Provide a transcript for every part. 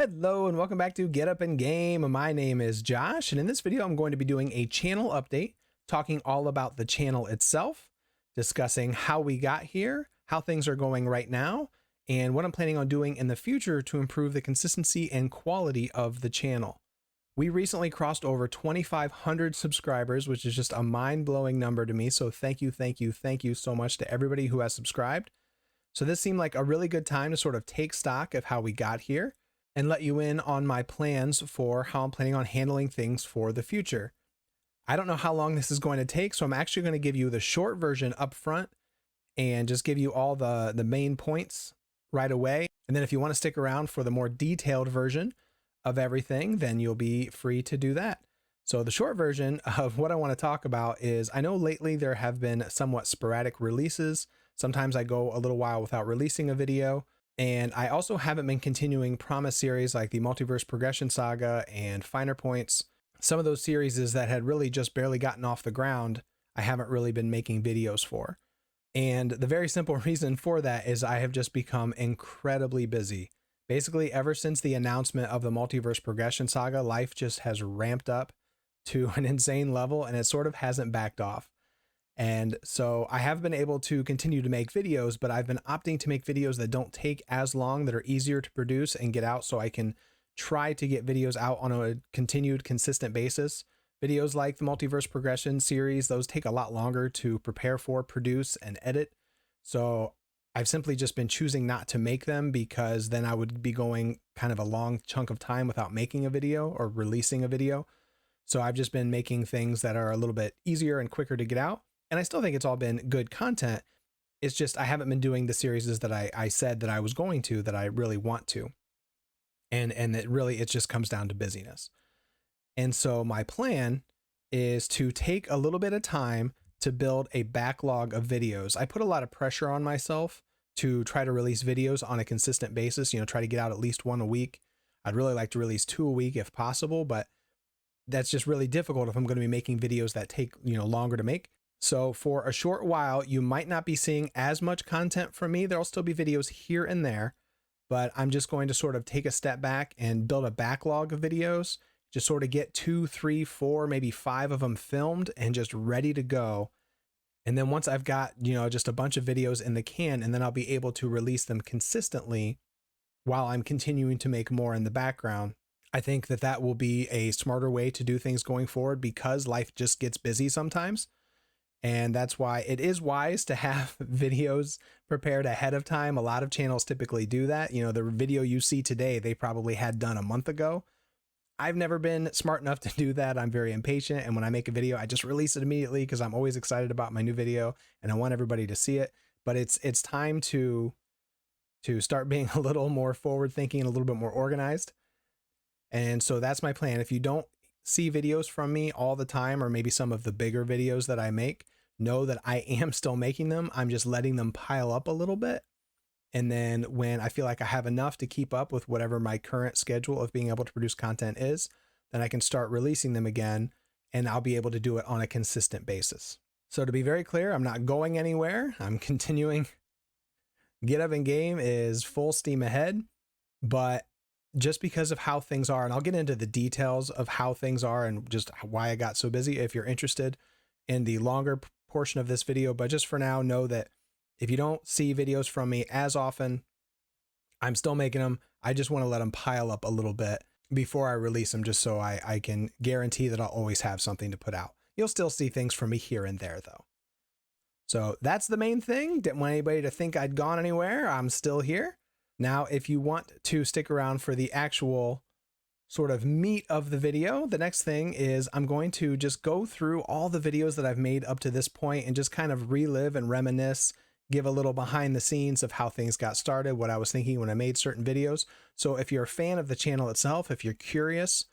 Hello and welcome back to Get Up and Game. My name is Josh, and in this video I'm going to be doing a channel update, talking all about the channel itself, discussing how we got here, how things are going right now, and what I'm planning on doing in the future to improve the consistency and quality of the channel. We recently crossed over 2,500 subscribers, which is just a mind-blowing number to me, so thank you so much to everybody who has subscribed. So this seemed like a really good time to sort of take stock of how we got here and let you in on my plans for how I'm planning on handling things for the future. I don't know how long this is going to take, so I'm actually going to give you the short version up front and just give you all the main points right away. And then if you want to stick around for the more detailed version of everything, then you'll be free to do that. So the short version of what I want to talk about is, I know lately there have been somewhat sporadic releases. Sometimes I go a little while without releasing a video. And I also haven't been continuing Promise series like the Multiverse Progression Saga and Finer Points. Some of those series that had really just barely gotten off the ground, I haven't really been making videos for. And the very simple reason for that is I have just become incredibly busy. Basically, ever since the announcement of the Multiverse Progression Saga, life just has ramped up to an insane level and it sort of hasn't backed off. And so I have been able to continue to make videos, but I've been opting to make videos that don't take as long, that are easier to produce and get out, so I can try to get videos out on a continued, consistent basis. Videos like the Multiverse Progression series, those take a lot longer to prepare for, produce, and edit. So I've simply just been choosing not to make them, because then I would be going kind of a long chunk of time without making a video or releasing a video. So I've just been making things that are a little bit easier and quicker to get out. And I still think it's all been good content. It's just I haven't been doing the series that I said that I was going to, that I really want to. And it just comes down to busyness. And so my plan is to take a little bit of time to build a backlog of videos. I put a lot of pressure on myself to try to release videos on a consistent basis, try to get out at least one a week. I'd really like to release 2 a week if possible, but that's just really difficult if I'm going to be making videos that take, longer to make. So for a short while, you might not be seeing as much content from me. There'll still be videos here and there, but I'm just going to sort of take a step back and build a backlog of videos, just sort of get 2, 3, 4, maybe 5 of them filmed and just ready to go. And then once I've got, just a bunch of videos in the can, and then I'll be able to release them consistently while I'm continuing to make more in the background. I think that will be a smarter way to do things going forward, because life just gets busy sometimes. And that's why it is wise to have videos prepared ahead of time. A lot of channels typically do that. The video you see today, they probably had done a month ago. I've never been smart enough to do that. I'm very impatient. And when I make a video, I just release it immediately, because I'm always excited about my new video and I want everybody to see it. But it's time to start being a little more forward thinking and a little bit more organized. And so that's my plan. If you don't see videos from me all the time, or maybe some of the bigger videos that I make, know that I am still making them. I'm just letting them pile up a little bit. And then when I feel like I have enough to keep up with whatever my current schedule of being able to produce content is, then I can start releasing them again, and I'll be able to do it on a consistent basis. So to be very clear, I'm not going anywhere. I'm continuing. Get Up and Game is full steam ahead, but just because of how things are, and I'll get into the details of how things are and just why I got so busy if you're interested in the longer portion of this video. But just for now, know that if you don't see videos from me as often, I'm still making them. I just want to let them pile up a little bit before I release them, just so I can guarantee that I'll always have something to put out. You'll still see things from me here and there though. So that's the main thing. Didn't want anybody to think I'd gone anywhere. I'm still here. Now, if you want to stick around for the actual sort of meat of the video, the next thing is I'm going to just go through all the videos that I've made up to this point and just kind of relive and reminisce, give a little behind the scenes of how things got started, what I was thinking when I made certain videos. So if you're a fan of the channel itself, if you're curious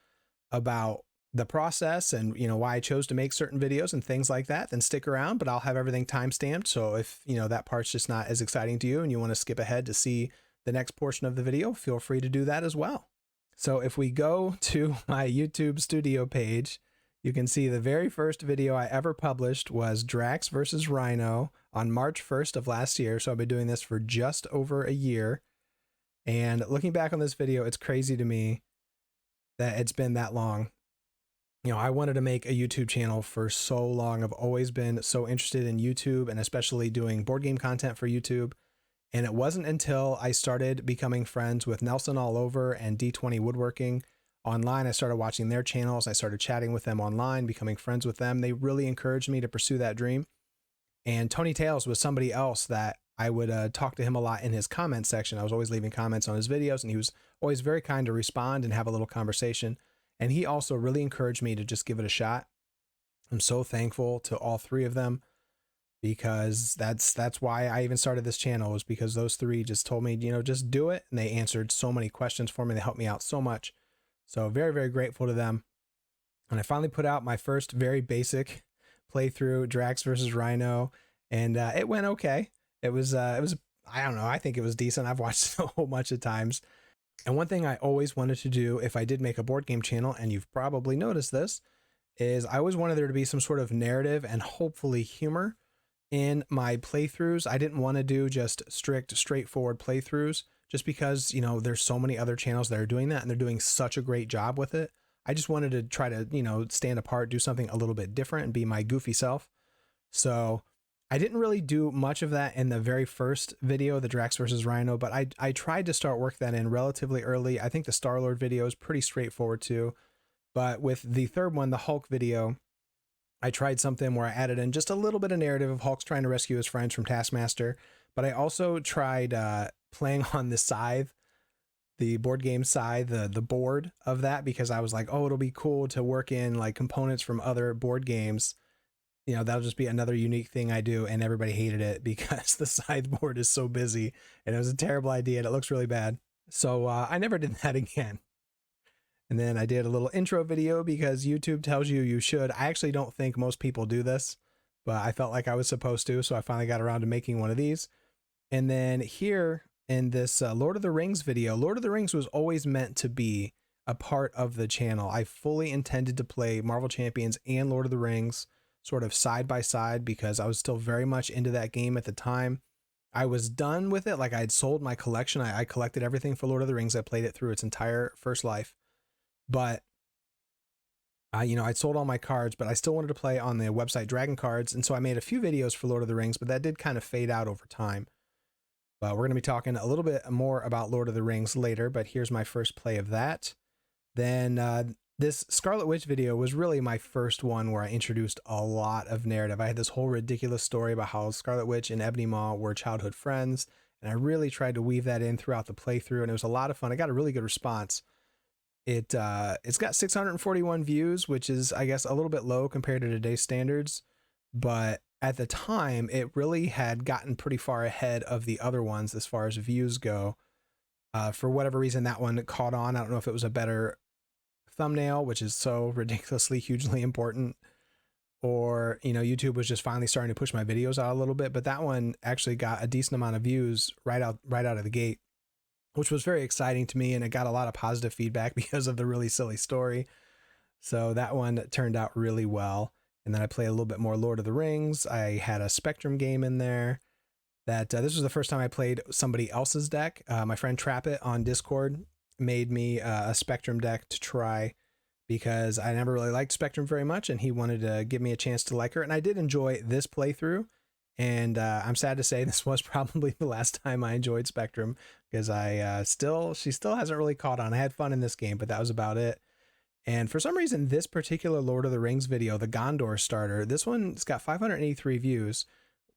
about the process and why I chose to make certain videos and things like that, then stick around. But I'll have everything timestamped. So if that part's just not as exciting to you and you want to skip ahead to see the next portion of the video, feel free to do that as well. So if we go to my YouTube studio page, you can see the very first video I ever published was Drax versus Rhino on March 1st of last year. So I've been doing this for just over a year. And looking back on this video, it's crazy to me that it's been that long. You know, I wanted to make a YouTube channel for so long. I've always been so interested in YouTube and especially doing board game content for YouTube. And it wasn't until I started becoming friends with Nelson All Over and D20 Woodworking online. I started watching their channels. I started chatting with them online, becoming friends with them. They really encouraged me to pursue that dream. And Tony Tales was somebody else that I would talk to him a lot in his comment section. I was always leaving comments on his videos, and he was always very kind to respond and have a little conversation. And he also really encouraged me to just give it a shot. I'm so thankful to all three of them, because that's why I even started this channel, was because those three just told me, you know, just do it. And they answered so many questions for me. They helped me out so much. So very, very grateful to them. And I finally put out my first very basic playthrough, Drax versus Rhino, and it went okay. It was, I don't know, I think it was decent. I've watched it a whole bunch of times. And one thing I always wanted to do if I did make a board game channel, and you've probably noticed this, is I always wanted there to be some sort of narrative and hopefully humor in my playthroughs. I didn't want to do just strict, straightforward playthroughs, just because, you know, there's so many other channels that are doing that and they're doing such a great job with it. I just wanted to try to, you know, stand apart, do something a little bit different and be my goofy self. So I didn't really do much of that in the very first video, the Drax versus Rhino, but I tried to start work that in relatively early. I think the Star-Lord video is pretty straightforward too. But with the third one, the Hulk video, I tried something where I added in just a little bit of narrative of Hulk's trying to rescue his friends from Taskmaster. But I also tried playing on the scythe, the board game scythe, the board of that, because I was like, oh, it'll be cool to work in like components from other board games. You know, that'll just be another unique thing I do. And everybody hated it because the scythe board is so busy and it was a terrible idea and it looks really bad. So I never did that again. And then I did a little intro video because YouTube tells you you should. I actually don't think most people do this, but I felt like I was supposed to. So I finally got around to making one of these. And then here in this Lord of the Rings video, Lord of the Rings was always meant to be a part of the channel. I fully intended to play Marvel Champions and Lord of the Rings sort of side by side because I was still very much into that game at the time. I was done with it. Like I had sold my collection. I collected everything for Lord of the Rings. I played it through its entire first life. But you know, I'd sold all my cards, but I still wanted to play on the website Dragon Cards. And so I made a few videos for Lord of the Rings, but that did kind of fade out over time. But we're going to be talking a little bit more about Lord of the Rings later, but here's my first play of that. Then this Scarlet Witch video was really my first one where I introduced a lot of narrative. I had this whole ridiculous story about how Scarlet Witch and Ebony Maw were childhood friends, and I really tried to weave that in throughout the playthrough, and it was a lot of fun. I got a really good response. It's got 641 views, which is, I guess, a little bit low compared to today's standards, but at the time it really had gotten pretty far ahead of the other ones as far as views go. For whatever reason, that one caught on. I don't know if it was a better thumbnail, which is so ridiculously hugely important, or, you know, YouTube was just finally starting to push my videos out a little bit, but that one actually got a decent amount of views right out of the gate, which was very exciting to me, and it got a lot of positive feedback because of the really silly story. So that one turned out really well. And then I played a little bit more Lord of the Rings. I had a Spectrum game in there. That this was the first time I played somebody else's deck. My friend Trappit on Discord made me a Spectrum deck to try because I never really liked Spectrum very much, and he wanted to give me a chance to like her. And I did enjoy this playthrough. And I'm sad to say this was probably the last time I enjoyed Spectrum, because she still hasn't really caught on. I had fun in this game, but that was about it. And for some reason, this particular Lord of the Rings video, the Gondor starter, this one's got 583 views,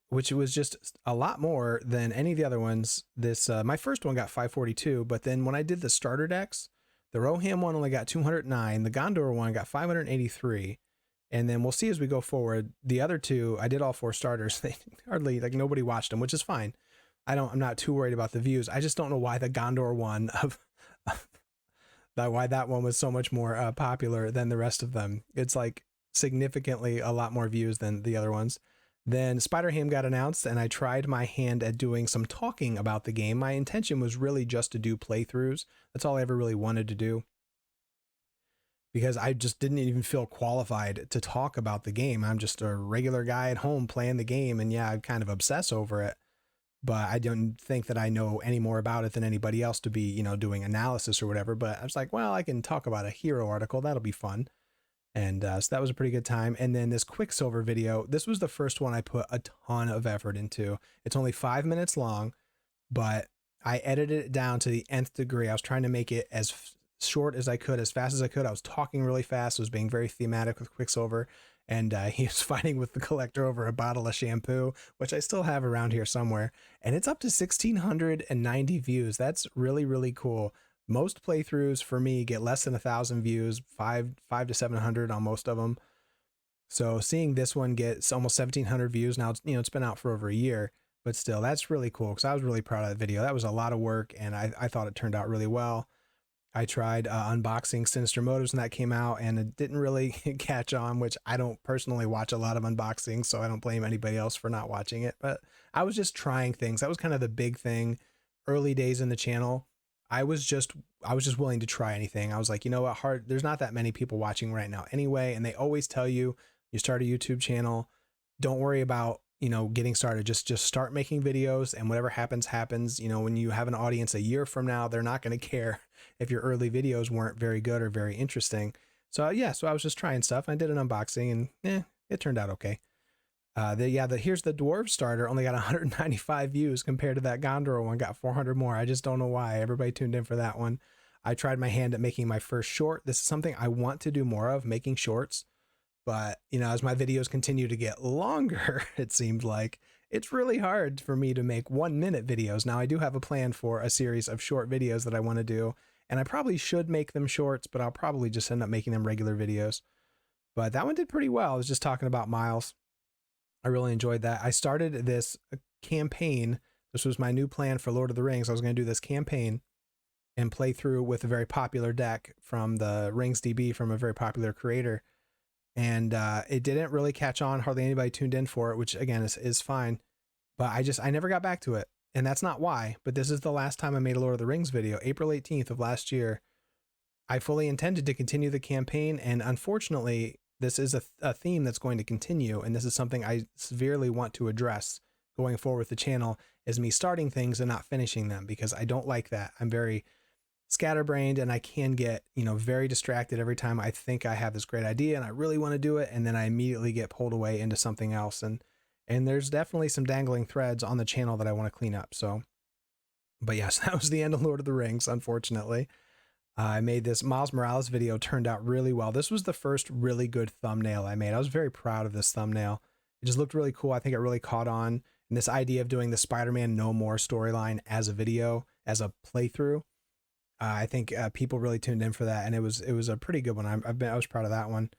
which was just a lot more than any of the other ones. This my first one got 542, but then when I did the starter decks, the Roham one only got 209, the Gondor one got 583. And then we'll see as we go forward. The other two, I did all 4 starters. They hardly, like, nobody watched them, which is fine. I'm not too worried about the views. I just don't know why the Gondor one why that one was so much more popular than the rest of them. It's like significantly a lot more views than the other ones. Then Spider-Ham got announced, and I tried my hand at doing some talking about the game. My intention was really just to do playthroughs. That's all I ever really wanted to do, because I just didn't even feel qualified to talk about the game. I'm just a regular guy at home playing the game, and yeah, I'd kind of obsess over it. but I don't think that I know any more about it than anybody else to be, you know, doing analysis or whatever. But I was like, well, I can talk about a hero article. That'll be fun. And so that was a pretty good time. And then this Quicksilver video, this was the first one I put a ton of effort into. It's only 5 minutes long, but I edited it down to the nth degree. I was trying to make it as short as I could, as fast as I could. I was talking really fast. I was being very thematic with Quicksilver. And he was fighting with the collector over a bottle of shampoo, which I still have around here somewhere. And it's up to 1,690 views. That's really, really cool. Most playthroughs for me get less than 1,000 views, five to 700 on most of them. So seeing this one get almost 1,700 views now, you know, it's been out for over a year, but still, that's really cool because I was really proud of that video. That was a lot of work, and I thought it turned out really well. I tried unboxing Sinister Motives when that came out, and it didn't really catch on, which I don't personally watch a lot of unboxings, so I don't blame anybody else for not watching it. But I was just trying things. That was kind of the big thing early days in the channel. I was just willing to try anything. I was like, you know what, there's not that many people watching right now anyway, and they always tell you, you start a YouTube channel, don't worry about, you know, getting started. Just start making videos, and whatever happens, happens. You know, when you have an audience a year from now, they're not going to care if your early videos weren't very good or very interesting. So yeah, so I was just trying stuff. I did an unboxing, and it turned out okay. Here's the Dwarf starter, only got 195 views compared to that Gondor one, got 400 more. I just don't know why. Everybody tuned in for that one. I tried my hand at making my first short. This is something I want to do more of, making shorts. But, you know, as my videos continue to get longer, it seems like it's really hard for me to make 1 minute videos. Now, I do have a plan for a series of short videos that I want to do, and I probably should make them shorts, but I'll probably just end up making them regular videos. But that one did pretty well. I was just talking about Miles. I really enjoyed that. I started this campaign. This was my new plan for Lord of the Rings. I was going to do this campaign and play through with a very popular deck from the Rings DB from a very popular creator. And it didn't really catch on. Hardly anybody tuned in for it, which again is fine. But I never got back to it. And that's not why, but this is the last time I made a Lord of the Rings video, April 18th of last year. I fully intended to continue the campaign, and unfortunately, this is a theme that's going to continue, and this is something I severely want to address going forward with the channel, is me starting things and not finishing them, because I don't like that. I'm very scatterbrained, and I can get, you know, very distracted every time I think I have this great idea and I really want to do it, and then I immediately get pulled away into something else. And there's definitely some dangling threads on the channel that I want to clean up. So, but yes, that was the end of Lord of the Rings, unfortunately. I made this Miles Morales video, turned out really well. This was the first really good thumbnail I made. I was very proud of this thumbnail. It just looked really cool. I think it really caught on. And this idea of doing the Spider-Man No More storyline as a video, as a playthrough, I think people really tuned in for that, and it was a pretty good one. I was proud of that one.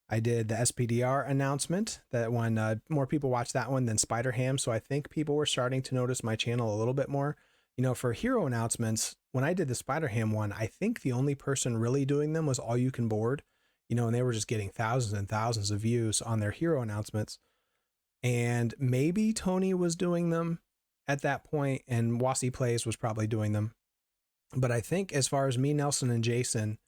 I did the SPDR announcement. That one, more people watched that one than Spider-Ham, so I think people were starting to notice my channel a little bit more. You know, for hero announcements, when I did the Spider-Ham one, I think the only person really doing them was All You Can Board. You know, and they were just getting thousands and thousands of views on their hero announcements. And maybe Tony was doing them at that point, and Wassy Plays was probably doing them. But I think as far as me, Nelson, and Jason,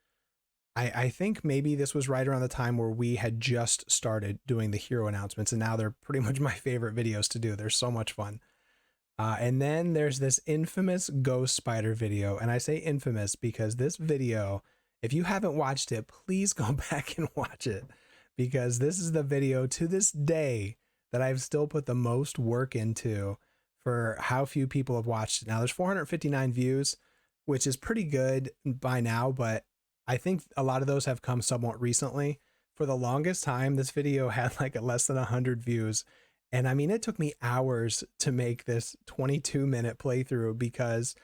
I think maybe this was right around the time where we had just started doing the hero announcements, and now they're pretty much my favorite videos to do. They're so much fun. And then there's this infamous Ghost Spider video, and I say infamous because this video, if you haven't watched it, please go back and watch it, because this is the video to this day that I've still put the most work into for how few people have watched it. Now, there's 459 views, which is pretty good by now, but I think a lot of those have come somewhat recently. For the longest time, this video had like less than 100 views. And I mean, it took me hours to make this 22-minute playthrough, because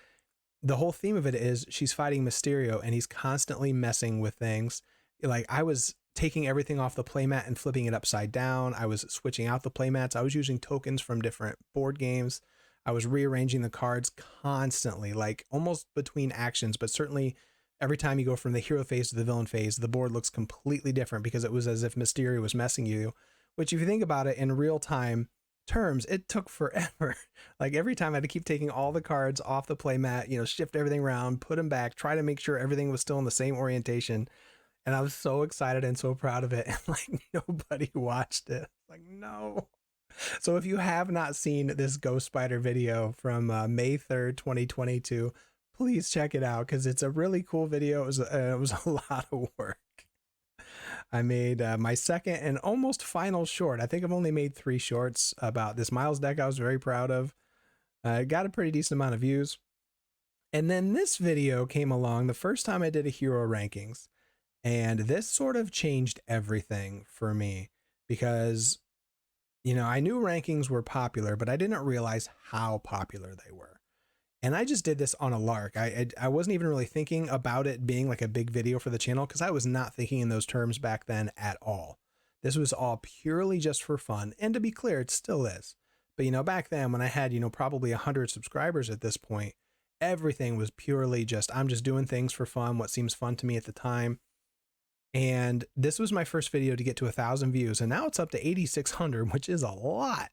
the whole theme of it is she's fighting Mysterio and he's constantly messing with things. Like, I was taking everything off the playmat and flipping it upside down. I was switching out the playmats. I was using tokens from different board games. I was rearranging the cards constantly, like almost between actions, but certainly every time you go from the hero phase to the villain phase, the board looks completely different, because it was as if Mysterio was messing you, which, if you think about it in real time terms, it took forever. Like, every time I had to keep taking all the cards off the playmat, you know, shift everything around, put them back, try to make sure everything was still in the same orientation. And I was so excited and so proud of it. And like, nobody watched it. Like, no. So if you have not seen this Ghost Spider video from May 3rd, 2022, please check it out because it's a really cool video. It was a lot of work. I made my second and almost final short. I think I've only made 3 shorts about this Miles deck I was very proud of. It got a pretty decent amount of views. And then this video came along the first time I did a hero rankings. And this sort of changed everything for me because, you know, I knew rankings were popular, but I didn't realize how popular they were. And I just did this on a lark. I wasn't even really thinking about it being like a big video for the channel because I was not thinking in those terms back then at all. This was all purely just for fun. And to be clear, it still is. But, you know, back then when I had, you know, probably 100 subscribers at this point, everything was purely just, I'm just doing things for fun, what seems fun to me at the time. And this was my first video to get to 1,000 views. And now it's up to 8,600, which is a lot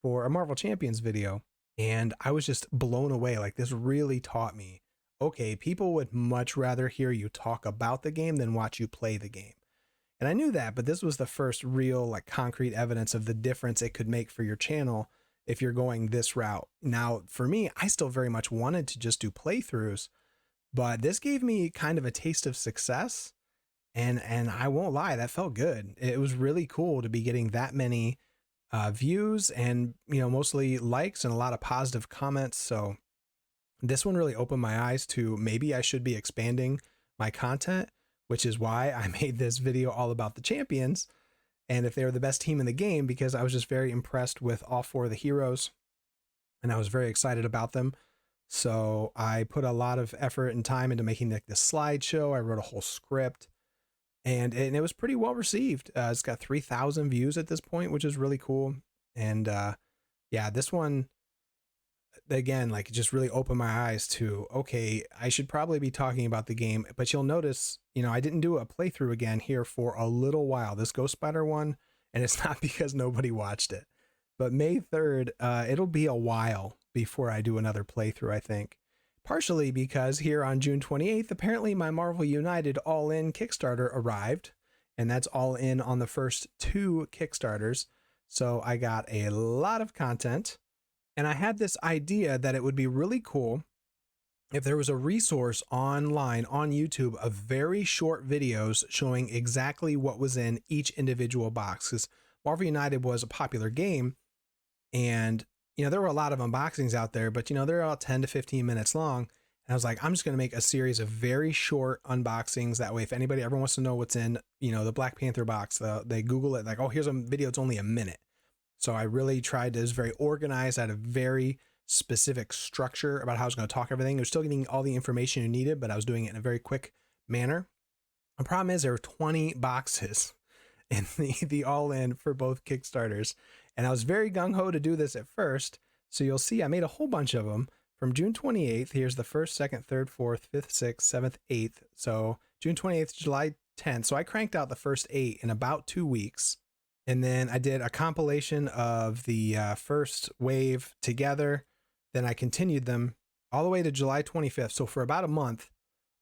for a Marvel Champions video. And I was just blown away. Like, this really taught me, okay, people would much rather hear you talk about the game than watch you play the game. And I knew that, but this was the first real, like, concrete evidence of the difference it could make for your channel if you're going this route. Now, for me, I still very much wanted to just do playthroughs, but this gave me kind of a taste of success. And I won't lie, that felt good. It was really cool to be getting that many views and, you know, mostly likes and a lot of positive comments. So this one really opened my eyes to maybe I should be expanding my content, which is why I made this video all about the champions and if they were the best team in the game, because I was just very impressed with all 4 of the heroes and I was very excited about them. So I put a lot of effort and time into making like this slideshow. I wrote a whole script. And it was pretty well received. It's got 3,000 views at this point, which is really cool. And yeah, this one, again, like, just really opened my eyes to, okay, I should probably be talking about the game. But you'll notice, you know, I didn't do a playthrough again here for a little while, this Ghost Spider one. And it's not because nobody watched it. But May 3rd, it'll be a while before I do another playthrough, I think. Partially because here on June 28th, apparently my Marvel United All-In Kickstarter arrived, and that's all in on the first 2 Kickstarters. So I got a lot of content, and I had this idea that it would be really cool if there was a resource online on YouTube of very short videos showing exactly what was in each individual box. Because Marvel United was a popular game, and you know, there were a lot of unboxings out there, but, you know, they're about 10 to 15 minutes long. And I was like, I'm just going to make a series of very short unboxings. That way, if anybody ever wants to know what's in, you know, the Black Panther box, they Google it like, oh, here's a video. It's only a minute. So I really tried to, it was very organized. I had a very specific structure about how I was going to talk everything. I was still getting all the information you needed, but I was doing it in a very quick manner. The problem is there were 20 boxes in the all-in for both Kickstarters. And I was very gung-ho to do this at first. So you'll see I made a whole bunch of them from June 28th. Here's the 1st, 2nd, 3rd, 4th, 5th, 6th, 7th, 8th. So June 28th, July 10th. So I cranked out the first 8 in about 2 weeks. And then I did a compilation of the first wave together. Then I continued them all the way to July 25th. So for about a month,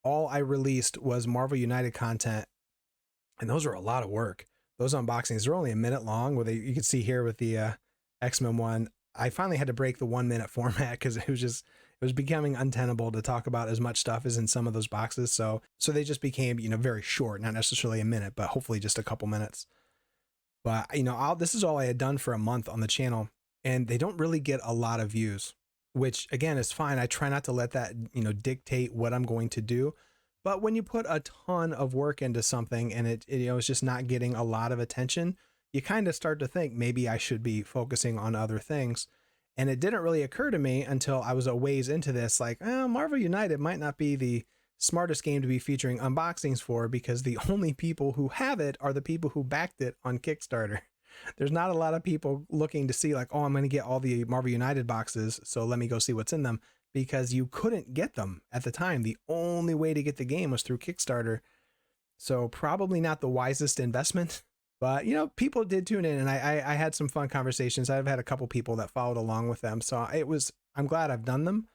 all I released was Marvel United content. And those are a lot of work. Those unboxings are only a minute long. Where you can see here with the X-Men one, I finally had to break the 1 minute format because it was becoming untenable to talk about as much stuff as in some of those boxes. So they just became, you know, very short, not necessarily a minute, but hopefully just a couple minutes. But, you know, this is all I had done for a month on the channel, and they don't really get a lot of views, which again is fine. I try not to let that, you know, dictate what I'm going to do. But when you put a ton of work into something and it you know, it's just not getting a lot of attention, you kind of start to think maybe I should be focusing on other things. And it didn't really occur to me until I was a ways into this, like, Marvel United might not be the smartest game to be featuring unboxings for, because the only people who have it are the people who backed it on Kickstarter. There's not a lot of people looking to see like, oh, I'm going to get all the Marvel United boxes, so let me go see what's in them, because you couldn't get them at the time. The only way to get the game was through Kickstarter. So probably not the wisest investment, but, you know, people did tune in, and I had some fun conversations. I've had a couple people that followed along with them. So I'm glad I've done them,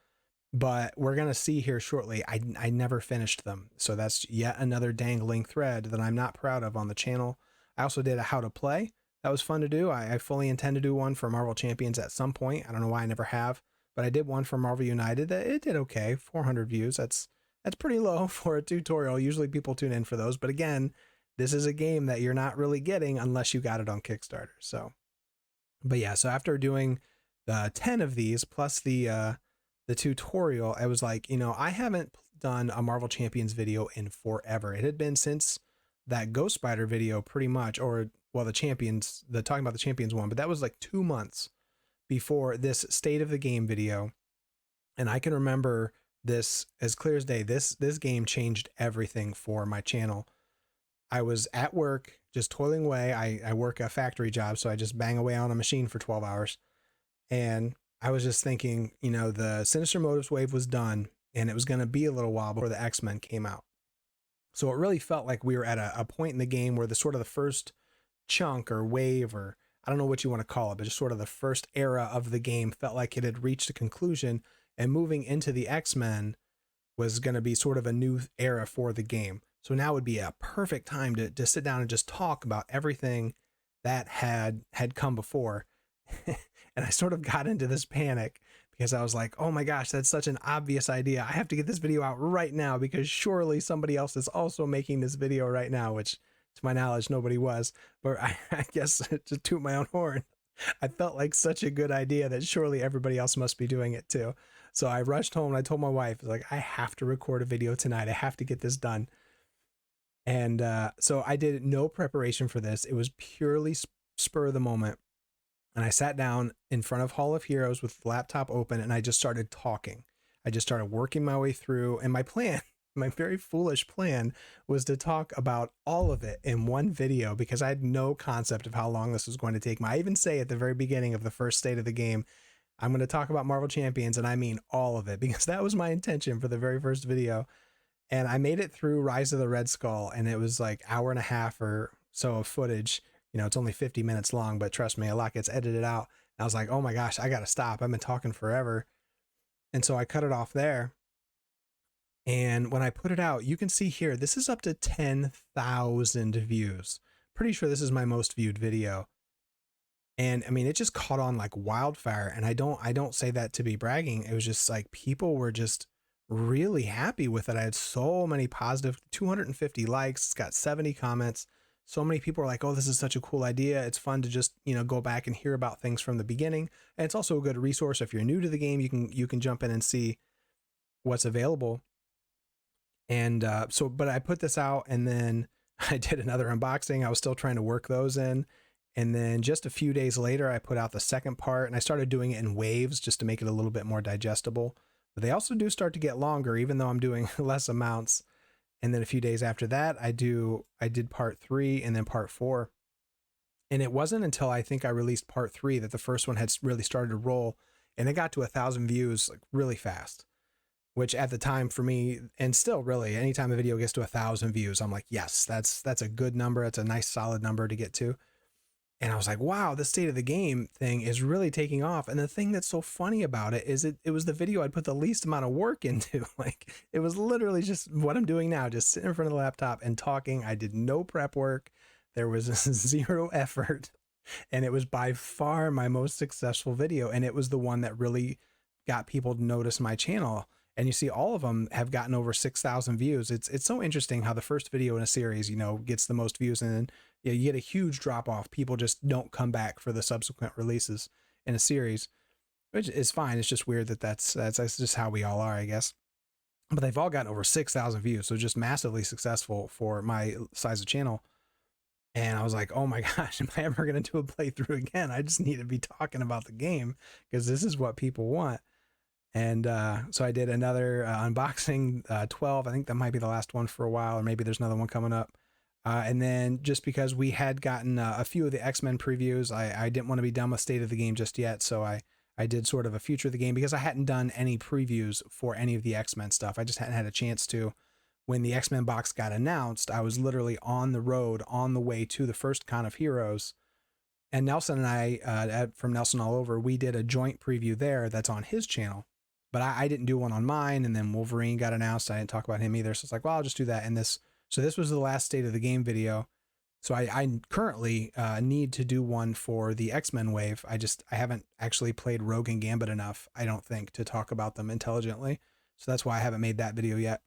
but we're going to see here shortly. I never finished them. So that's yet another dangling thread that I'm not proud of on the channel. I also did a how to play, that was fun to do. I fully intend to do one for Marvel Champions at some point. I don't know why I never have, but I did one for Marvel United that it did okay. 400 views. That's pretty low for a tutorial. Usually people tune in for those, but again, this is a game that you're not really getting unless you got it on Kickstarter. So, but yeah, so after doing the 10 of these plus the tutorial, I was like, I haven't done a Marvel Champions video in forever. It had been since that Ghost Spider video pretty much, or well, the talking about the champions one, but that was like 2 months before this state of the game video. And I can remember this as clear as day. This game changed everything for my channel. I was at work just toiling away. I work a factory job, so I just bang away on a machine for 12 hours. And I was just thinking, the Sinister Motives wave was done, and it was going to be a little while before the X-Men came out. So it really felt like we were at a point in the game where the sort of the first chunk or wave, or I don't know what you want to call it, but just sort of the first era of the game felt like it had reached a conclusion, and moving into the X-Men was going to be sort of a new era for the game. So now would be a perfect time to sit down and just talk about everything that had come before. And I sort of got into this panic because I was like, oh my gosh, that's such an obvious idea. I have to get this video out right now because surely somebody else is also making this video right now, which to my knowledge, nobody was. But I guess to toot my own horn, I felt like such a good idea that surely everybody else must be doing it too. So I rushed home and I told my wife, like, I have to record a video tonight. I have to get this done. And so I did no preparation for this. It was purely spur of the moment. And I sat down in front of Hall of Heroes with the laptop open and I just started talking. I just started working my way through. And my plan, my very foolish plan, was to talk about all of it in one video because I had no concept of how long this was going to take. I even say at the very beginning of the first state of the game, I'm going to talk about Marvel Champions, and I mean all of it because that was my intention for the very first video. And I made it through Rise of the Red Skull, and it was like hour and a half or so of footage. It's only 50 minutes long, but trust me, a lot gets edited out. And I was like, oh my gosh, I got to stop. I've been talking forever. And so I cut it off there. And when I put it out, you can see here, this is up to 10,000 views. Pretty sure this is my most viewed video. And I mean, it just caught on like wildfire. And I don't say that to be bragging. It was just like people were just really happy with it. I had so many positive, 250 likes. It's got 70 comments. So many people are like, oh, this is such a cool idea. It's fun to just, go back and hear about things from the beginning. And it's also a good resource. If you're new to the game, you can jump in and see what's available. And but I put this out and then I did another unboxing. I was still trying to work those in. And then just a few days later, I put out the second part and I started doing it in waves just to make it a little bit more digestible. But they also do start to get longer, even though I'm doing less amounts. And then a few days after that, I did part 3 and then part 4. And it wasn't until I think I released part 3 that the first one had really started to roll, and it got to 1,000 views like really fast, which at the time for me, and still really, anytime a video gets to 1,000 views, I'm like, yes, that's a good number. It's a nice solid number to get to. And I was like, wow, the state of the game thing is really taking off. And the thing that's so funny about it is it was the video I'd put the least amount of work into. Like, it was literally just what I'm doing now, just sitting in front of the laptop and talking. I did no prep work. There was zero effort. And it was by far my most successful video. And it was the one that really got people to notice my channel. And you see all of them have gotten over 6,000 views. It's so interesting how the first video in a series, gets the most views, and then you get a huge drop off. People just don't come back for the subsequent releases in a series, which is fine. It's just weird that's just how we all are, I guess. But they've all gotten over 6,000 views, so just massively successful for my size of channel. And I was like, oh my gosh, am I ever going to do a playthrough again? I just need to be talking about the game because this is what people want. And so I did another unboxing, 12. I think that might be the last one for a while, or maybe there's another one coming up. And then just because we had gotten a few of the X-Men previews, I didn't want to be done with State of the Game just yet. So I did sort of a future of the game because I hadn't done any previews for any of the X-Men stuff. I just hadn't had a chance to. When the X-Men box got announced, I was literally on the road, on the way to the first Con of Heroes. And Nelson and I, from Nelson All Over, we did a joint preview there that's on his channel. But I didn't do one on mine, and then Wolverine got announced. I didn't talk about him either. So it's like, well, I'll just do that. And this was the last State of the Game video. So I currently need to do one for the X-Men wave. I haven't actually played Rogue and Gambit enough, I don't think, to talk about them intelligently. So that's why I haven't made that video yet.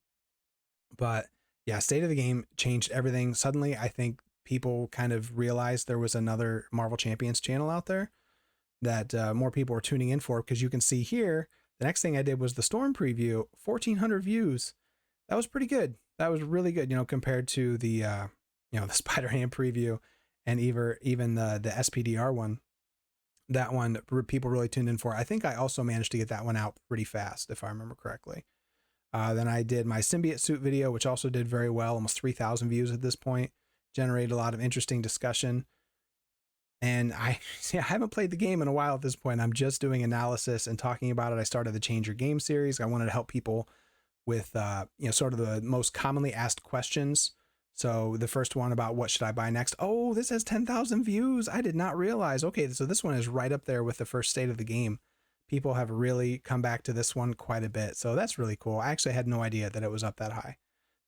But yeah, State of the Game changed everything. Suddenly, I think people kind of realized there was another Marvel Champions channel out there that more people were tuning in for, because you can see here, the next thing I did was the Storm preview, 1,400 views. That was pretty good. That was really good, compared to the, the Spider-Ham preview and even the SPDR one. That one, people really tuned in for. I think I also managed to get that one out pretty fast, if I remember correctly. Then I did my symbiote suit video, which also did very well, almost 3,000 views at this point, generated a lot of interesting discussion. And I haven't played the game in a while at this point. I'm just doing analysis and talking about it. I started the Change Your Game series. I wanted to help people with, sort of the most commonly asked questions. So the first one about what should I buy next? Oh, this has 10,000 views. I did not realize. Okay, so this one is right up there with the first State of the Game. People have really come back to this one quite a bit. So that's really cool. I actually had no idea that it was up that high.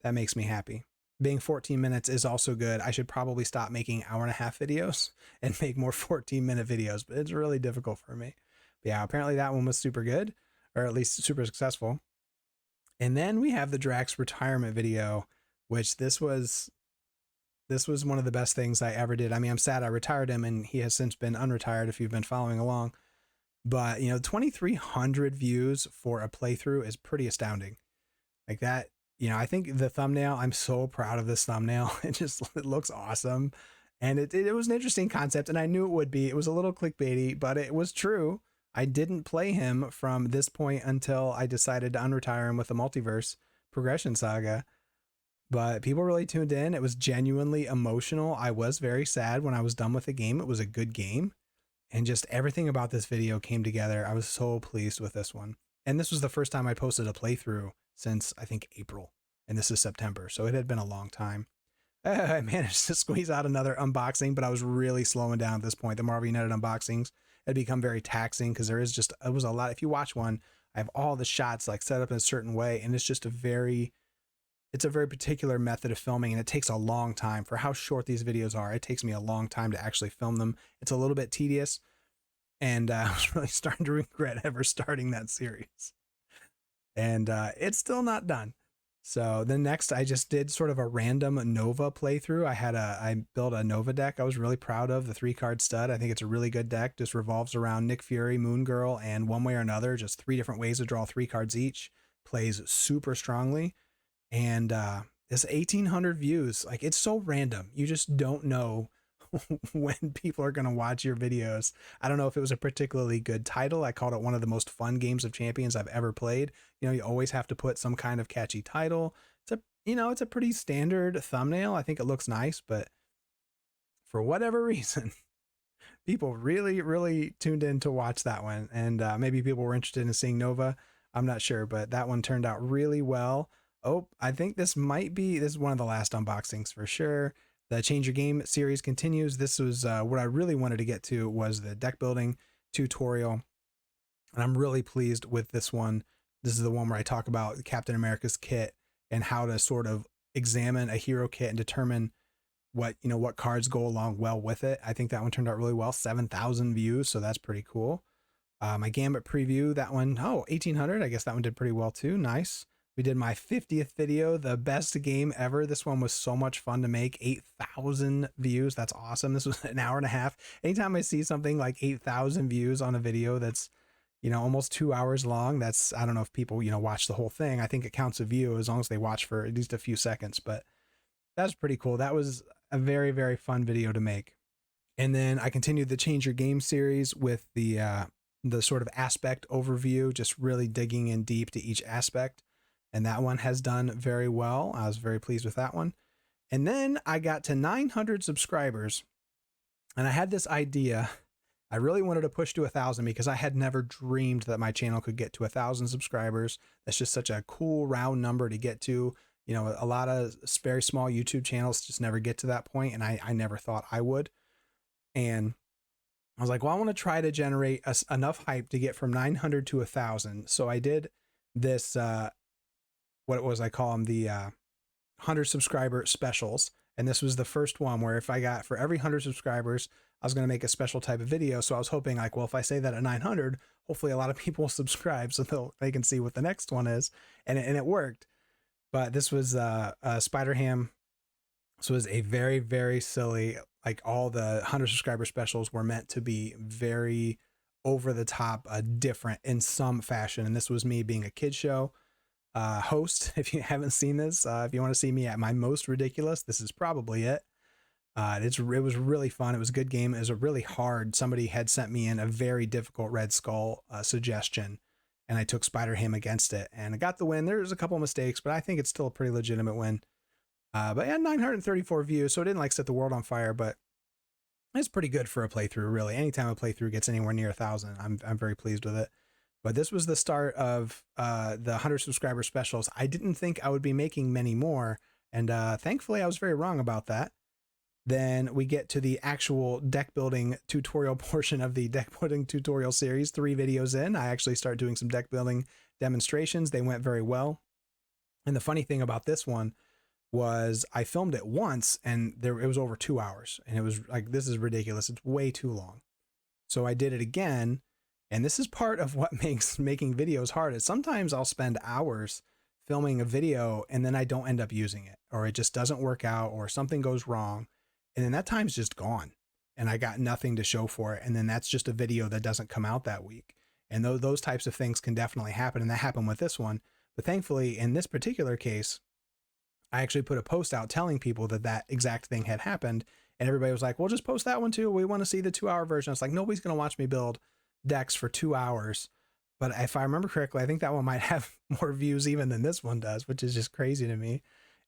That makes me happy. Being 14 minutes is also good. I should probably stop making hour-and-a-half videos and make more 14-minute videos, but it's really difficult for me. But yeah, apparently that one was super good, or at least super successful. And then we have the Drax retirement video, which this was one of the best things I ever did. I mean, I'm sad I retired him, and he has since been unretired if you've been following along. But, 2,300 views for a playthrough is pretty astounding. Like that, I think the thumbnail, I'm so proud of this thumbnail. It looks awesome. And it was an interesting concept, and I knew it would be. It was a little clickbaity, but it was true. I didn't play him from this point until I decided to unretire him with the Multiverse Progression Saga. But people really tuned in. It was genuinely emotional. I was very sad when I was done with the game. It was a good game. And just everything about this video came together. I was so pleased with this one. And this was the first time I posted a playthrough since, I think, April. And this is September. So it had been a long time. I managed to squeeze out another unboxing, but I was really slowing down at this point. The Marvel United unboxings had become very taxing because it was a lot. If you watch one, I have all the shots like set up in a certain way. And it's just it's a very particular method of filming, and it takes a long time for how short these videos are. It takes me a long time to actually film them. It's a little bit tedious, and I was really starting to regret ever starting that series. And it's still not done. So then next, I just did sort of a random Nova playthrough. I built a Nova deck I was really proud of, the 3-card stud. I think it's a really good deck. Just revolves around Nick Fury, Moon Girl, and one way or another, just 3 different ways to draw 3 cards each. Plays super strongly. And it's 1,800 views. Like, it's so random. You just don't know when people are going to watch your videos. I don't know if it was a particularly good title. I called it one of the most fun games of Champions I've ever played. You always have to put some kind of catchy title. It's a pretty standard thumbnail. I think it looks nice, but for whatever reason, people really, really tuned in to watch that one. And maybe people were interested in seeing Nova. I'm not sure, but that one turned out really well. Oh, I think this is one of the last unboxings for sure. The Change Your Game series continues. This was what I really wanted to get to, was the deck building tutorial. And I'm really pleased with this one. This is the one where I talk about Captain America's kit and how to sort of examine a hero kit and determine what cards go along well with it. I think that one turned out really well. 7,000 views, so that's pretty cool. My Gambit preview, that one, 1,800. I guess that one did pretty well too. Nice. We did my 50th video, the best game ever. This one was so much fun to make. 8,000 views. That's awesome. This was an hour and a half. Anytime I see something like 8,000 views on a video that's, almost 2 hours long, I don't know if people, watch the whole thing. I think it counts a view as long as they watch for at least a few seconds, but that's pretty cool. That was a very, very fun video to make. And then I continued the Change Your Game series with the sort of aspect overview, just really digging in deep to each aspect. And that one has done very well. I was very pleased with that one. And then I got to 900 subscribers, and I had this idea. I really wanted to push to 1,000 because I had never dreamed that my channel could get to 1,000 subscribers. That's just such a cool round number to get to. A lot of very small YouTube channels just never get to that point, and I never thought I would. And I was like, well, I want to try to generate enough hype to get from 900 to 1,000. So I did this, I call them the 100 subscriber specials. And this was the first one where if I got for every 100 subscribers, I was going to make a special type of video. So I was hoping like, well, if I say that at 900, hopefully a lot of people will subscribe so they can see what the next one is. And it worked. But this was Spider Ham. This was a very, very silly, like all the 100 subscriber specials were meant to be very over the top, different in some fashion. And this was me being a kid show host. If you haven't seen this, if you want to see me at my most ridiculous, this is probably it. It was really fun. It was a good game. It was a really hard. Somebody had sent me in a very difficult Red Skull suggestion, and I took Spider Ham against it, and I got the win. There's a couple of mistakes, but I think it's still a pretty legitimate win. But yeah, 934 views, so it didn't like set the world on fire, but it's pretty good for a playthrough. Really, anytime a playthrough gets anywhere near 1,000, I'm very pleased with it. But this was the start of the 100 subscriber specials. I didn't think I would be making many more, and thankfully I was very wrong about that. Then we get to the actual deck building tutorial portion of the deck building tutorial series. 3 videos in, I actually start doing some deck building demonstrations. They went very well. And the funny thing about this one was I filmed it once and it was over 2 hours. And it was like, this is ridiculous. It's way too long. So I did it again. And this is part of what makes making videos hard is sometimes I'll spend hours filming a video and then I don't end up using it, or it just doesn't work out, or something goes wrong. And then that time's just gone and I got nothing to show for it. And then that's just a video that doesn't come out that week. And those types of things can definitely happen. And that happened with this one. But thankfully, in this particular case, I actually put a post out telling people that that exact thing had happened. And everybody was like, well, just post that one too. We want to see the 2-hour version. It's like, nobody's going to watch me build decks for 2 hours. But if I remember correctly, I think that one might have more views even than this one does, which is just crazy to me.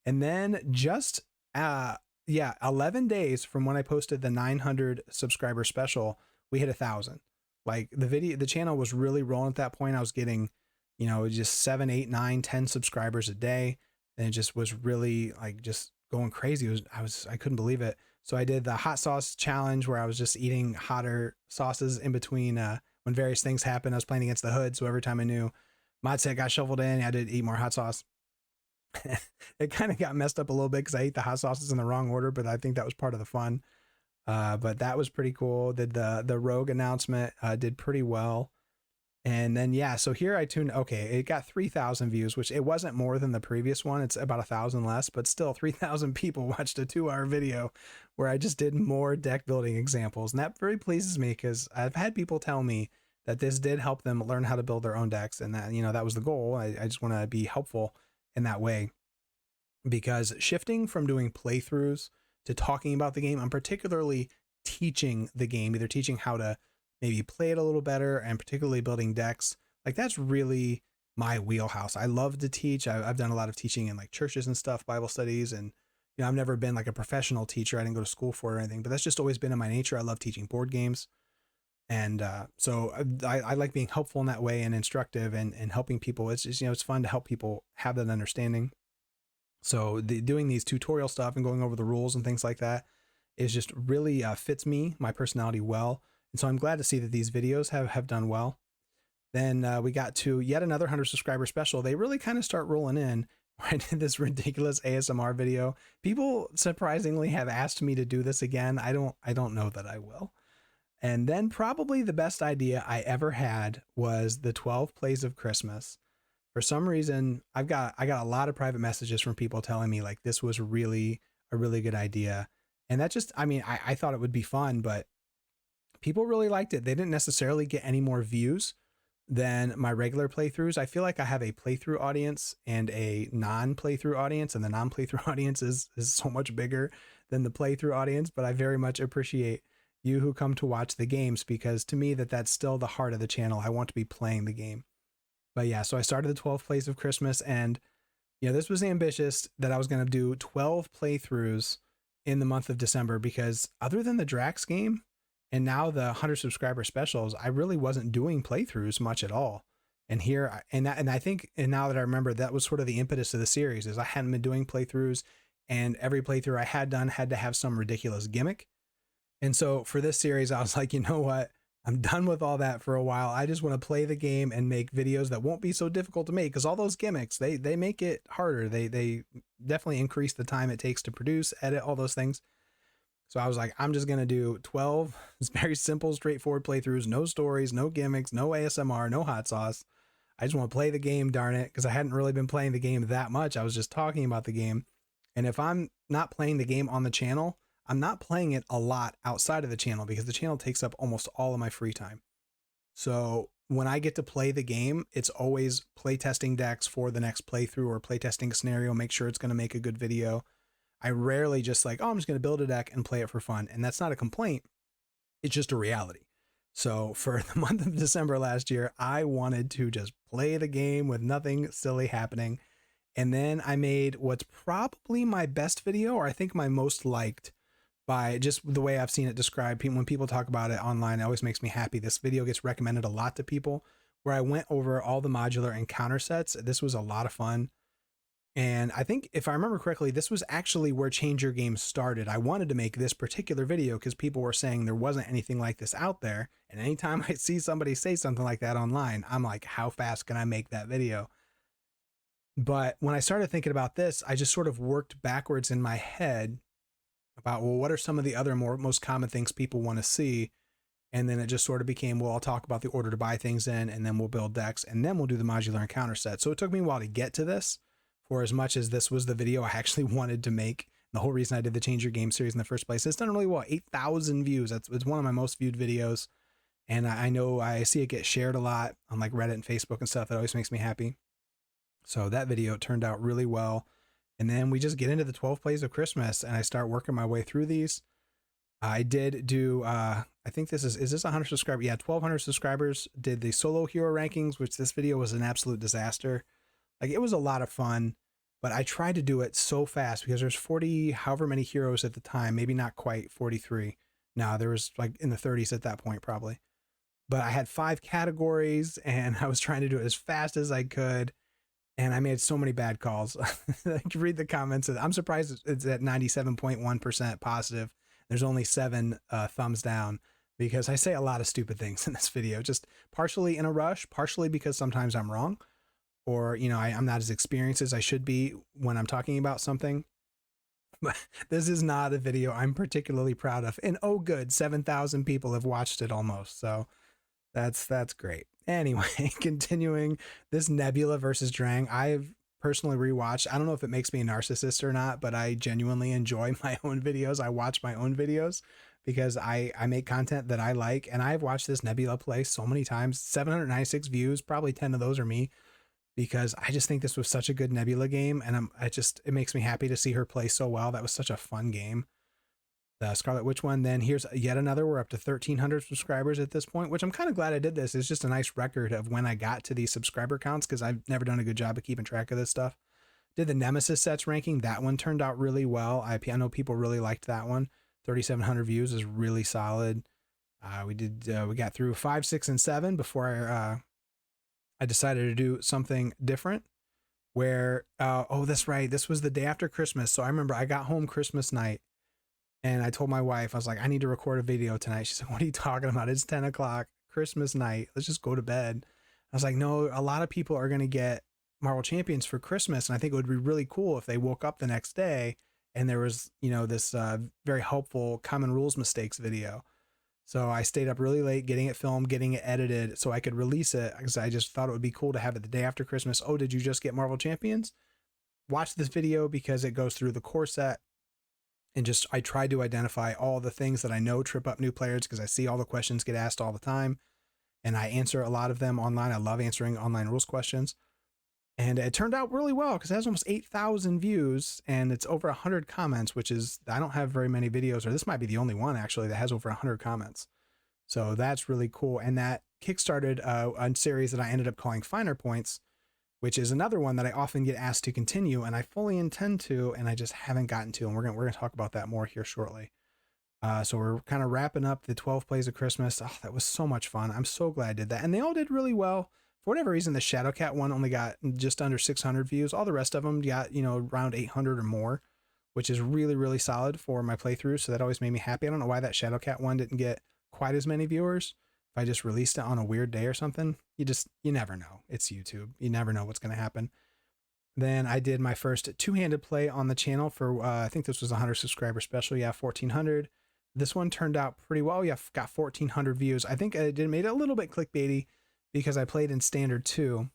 And then just, 11 days from when I posted the 900 subscriber special, we hit 1,000. Like the channel was really rolling at that point. I was getting, just 7, 8, 9, 10 subscribers a day. And it just was really like just going crazy. I couldn't believe it. So I did the hot sauce challenge where I was just eating hotter sauces in between when various things happened. I was playing against the Hood. So every time I knew mod set got shuffled in, I did eat more hot sauce. It kind of got messed up a little bit because I ate the hot sauces in the wrong order, but I think that was part of the fun. But that was pretty cool. Did the Rogue announcement, did pretty well. And then, so here I tuned, okay, it got 3,000 views, which it wasn't more than the previous one. It's about 1,000 less, but still 3,000 people watched a 2-hour video where I just did more deck building examples. And that very pleases me because I've had people tell me that this did help them learn how to build their own decks. And that, that was the goal. I just want to be helpful in that way, because shifting from doing playthroughs to talking about the game, I'm particularly teaching the game, either teaching how to maybe play it a little better and particularly building decks. Like that's really my wheelhouse. I love to teach. I've done a lot of teaching in like churches and stuff, Bible studies. And, I've never been like a professional teacher. I didn't go to school for it or anything, but that's just always been in my nature. I love teaching board games. And so I like being helpful in that way and instructive and helping people. It's just, it's fun to help people have that understanding. So doing these tutorial stuff and going over the rules and things like that is just really fits me, my personality well. And so I'm glad to see that these videos have done well. Then we got to yet another 100 subscriber special. They really kind of start rolling in. I did this ridiculous ASMR video. People surprisingly have asked me to do this again. I don't know that I will. And then probably the best idea I ever had was the 12 plays of Christmas. For some reason, I got a lot of private messages from people telling me like this was really a really good idea. And that just, I thought it would be fun, but people really liked it. They didn't necessarily get any more views than my regular playthroughs. I feel like I have a playthrough audience and a non-playthrough audience, and the non-playthrough audience is so much bigger than the playthrough audience, but I very much appreciate you who come to watch the games, because to me that's still the heart of the channel. I want to be playing the game. But yeah, so I started the 12 plays of Christmas, and this was ambitious that I was going to do 12 playthroughs in the month of December, because other than the Drax game and now the 100 subscriber specials, I really wasn't doing playthroughs much at all. And I think now that I remember, that was sort of the impetus of the series, is I hadn't been doing playthroughs, and every playthrough I had done had to have some ridiculous gimmick. And so for this series, I was like, you know what? I'm done with all that for a while. I just want to play the game and make videos that won't be so difficult to make, because all those gimmicks, they make it harder. They definitely increase the time it takes to produce, edit, all those things. So I was like, I'm just going to do 12 very simple, straightforward playthroughs, no stories, no gimmicks, no ASMR, no hot sauce. I just want to play the game, darn it, because I hadn't really been playing the game that much. I was just talking about the game. And if I'm not playing the game on the channel, I'm not playing it a lot outside of the channel, because the channel takes up almost all of my free time. So when I get to play the game, it's always playtesting decks for the next playthrough, or playtesting a scenario, make sure it's going to make a good video. I rarely just like, oh, I'm just going to build a deck and play it for fun. And that's not a complaint. It's just a reality. So for the month of December last year, I wanted to just play the game with nothing silly happening. And then I made what's probably my best video, or I think my most liked, by just the way I've seen it described. When people talk about it online, it always makes me happy. This video gets recommended a lot to people, where I went over all the modular and counter sets. This was a lot of fun. And I think, if I remember correctly, this was actually where Change Your Game started. I wanted to make this particular video because people were saying there wasn't anything like this out there. And anytime I see somebody say something like that online, I'm like, how fast can I make that video? But when I started thinking about this, I just sort of worked backwards in my head about, well, what are some of the other most common things people want to see? And then it just sort of became, well, I'll talk about the order to buy things in, and then we'll build decks, and then we'll do the modular and counter set. So it took me a while to get to this. For as much as this was the video I actually wanted to make, the whole reason I did the Change Your Game series in the first place, it's done really well. 8,000 views. It's one of my most viewed videos. And I know I see it get shared a lot on like Reddit and Facebook and stuff. That always makes me happy. So that video turned out really well. And then we just get into the 12 plays of Christmas, and I start working my way through these. I did do, I think this is this 100 subscribers? Yeah, 1,200 subscribers did the solo hero rankings, which this video was an absolute disaster. Like, it was a lot of fun, but I tried to do it so fast because there's 40, however many heroes at the time, maybe not quite 43. No, there was like in the 30s at that point, probably. But I had 5 categories, and I was trying to do it as fast as I could. And I made so many bad calls. I can read the comments. I'm surprised it's at 97.1% positive. There's only 7 thumbs down, because I say a lot of stupid things in this video, just partially in a rush, partially because sometimes I'm wrong, or, you know, I'm not as experienced as I should be when I'm talking about something. But this is not a video I'm particularly proud of. And oh, good, 7,000 people have watched it almost. So that's great. Anyway, continuing this Nebula versus Drang. I've personally rewatched. I don't know if it makes me a narcissist or not, but I genuinely enjoy my own videos. I watch my own videos because I make content that I like. And I've watched this Nebula play so many times. 796 views, probably 10 of those are me, because I just think this was such a good Nebula game, and it makes me happy to see her play so well. That was such a fun game. The Scarlet Witch one. Then here's yet another. We're up to 1,300 subscribers at this point, which I'm kind of glad I did this. It's just a nice record of when I got to these subscriber counts, because I've never done a good job of keeping track of this stuff. Did the Nemesis sets ranking. That one turned out really well. I know people really liked that one. 3,700 views is really solid. We got through 5, 6, and 7 before I decided to do something different, where, oh, that's right. This was the day after Christmas. So I remember I got home Christmas night, and I told my wife, I was like, I need to record a video tonight. She said, what are you talking about? It's 10 o'clock, Christmas night. Let's just go to bed. I was like, no, a lot of people are going to get Marvel Champions for Christmas. And I think it would be really cool if they woke up the next day and there was, you know, this very helpful common rules mistakes video. So I stayed up really late getting it filmed, getting it edited so I could release it, because I just thought it would be cool to have it the day after Christmas. Oh, did you just get Marvel Champions? Watch this video, because it goes through the core set. And just, I tried to identify all the things that I know trip up new players, because I see all the questions get asked all the time, and I answer a lot of them online. I love answering online rules questions. And it turned out really well, because it has almost 8,000 views and it's over 100 comments, which is, I don't have very many videos, or this might be the only one actually that has over 100 comments. So that's really cool. And that kickstarted a series that I ended up calling Finer Points, which is another one that I often get asked to continue, and I fully intend to, and I just haven't gotten to. And we're gonna talk about that more here shortly. So we're kind of wrapping up the 12 plays of Christmas. Oh, that was so much fun. I'm so glad I did that. And they all did really well. For whatever reason, the Shadowcat one only got just under 600 views. All the rest of them got, you know, around 800 or more, which is really, really solid for my playthrough. So that always made me happy. I don't know why that Shadowcat one didn't get quite as many viewers, if I just released it on a weird day or something, you never know. It's YouTube. You never know what's going to happen. Then I did my first two-handed play on the channel for, I think this was a 100 subscriber special. Yeah, 1,400. This one turned out pretty well. Yeah, got 1,400 views. I think it made it a little bit clickbaity because I played in standard 2.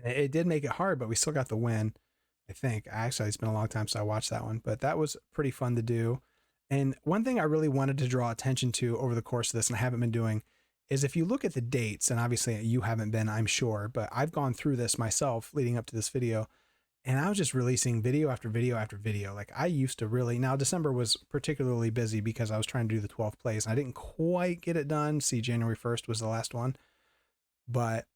And it did make it hard, but we still got the win, I think. Actually, it's been a long time since I watched that one, but that was pretty fun to do. And one thing I really wanted to draw attention to over the course of this, and I haven't been doing, is if you look at the dates, and obviously you haven't been, I'm sure, but I've gone through this myself leading up to this video, and I was just releasing video after video after video. Like I used to really, now December was particularly busy because I was trying to do the 12 plays and I didn't quite get it done. See, January 1st was the last one, but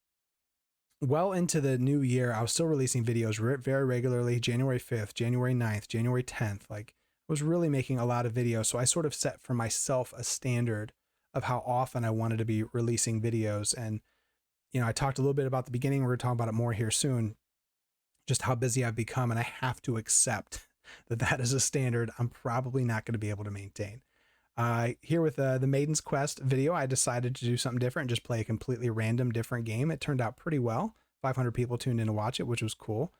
well into the new year, I was still releasing videos very regularly. January 5th, January 9th, January 10th, like I was really making a lot of videos. So I sort of set for myself a standard of how often I wanted to be releasing videos. And, you know, I talked a little bit about the beginning. We're going to talk about it more here soon, just how busy I've become. And I have to accept that that is a standard I'm probably not going to be able to maintain. Here with the Maiden's Quest video, I decided to do something different, just play a completely random different game. It turned out pretty well. 500 people tuned in to watch it, which was cool.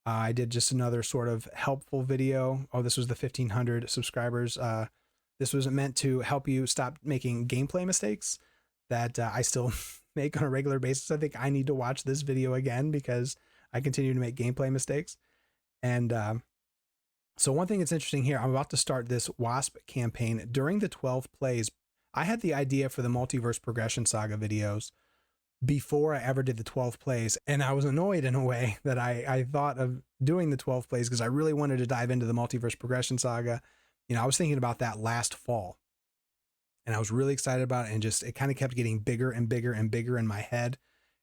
I did just another sort of helpful video. Oh, this was the 1,500 subscribers. This was meant to help you stop making gameplay mistakes that I still make on a regular basis. I think I need to watch this video again because I continue to make gameplay mistakes. And so one thing that's interesting here, I'm about to start this WASP campaign. During the 12 plays, I had the idea for the Multiverse Progression Saga videos before I ever did the 12 plays. And I was annoyed in a way that I thought of doing the 12 plays because I really wanted to dive into the Multiverse Progression Saga. You know, I was thinking about that last fall and I was really excited about it, and just, it kind of kept getting bigger and bigger and bigger in my head.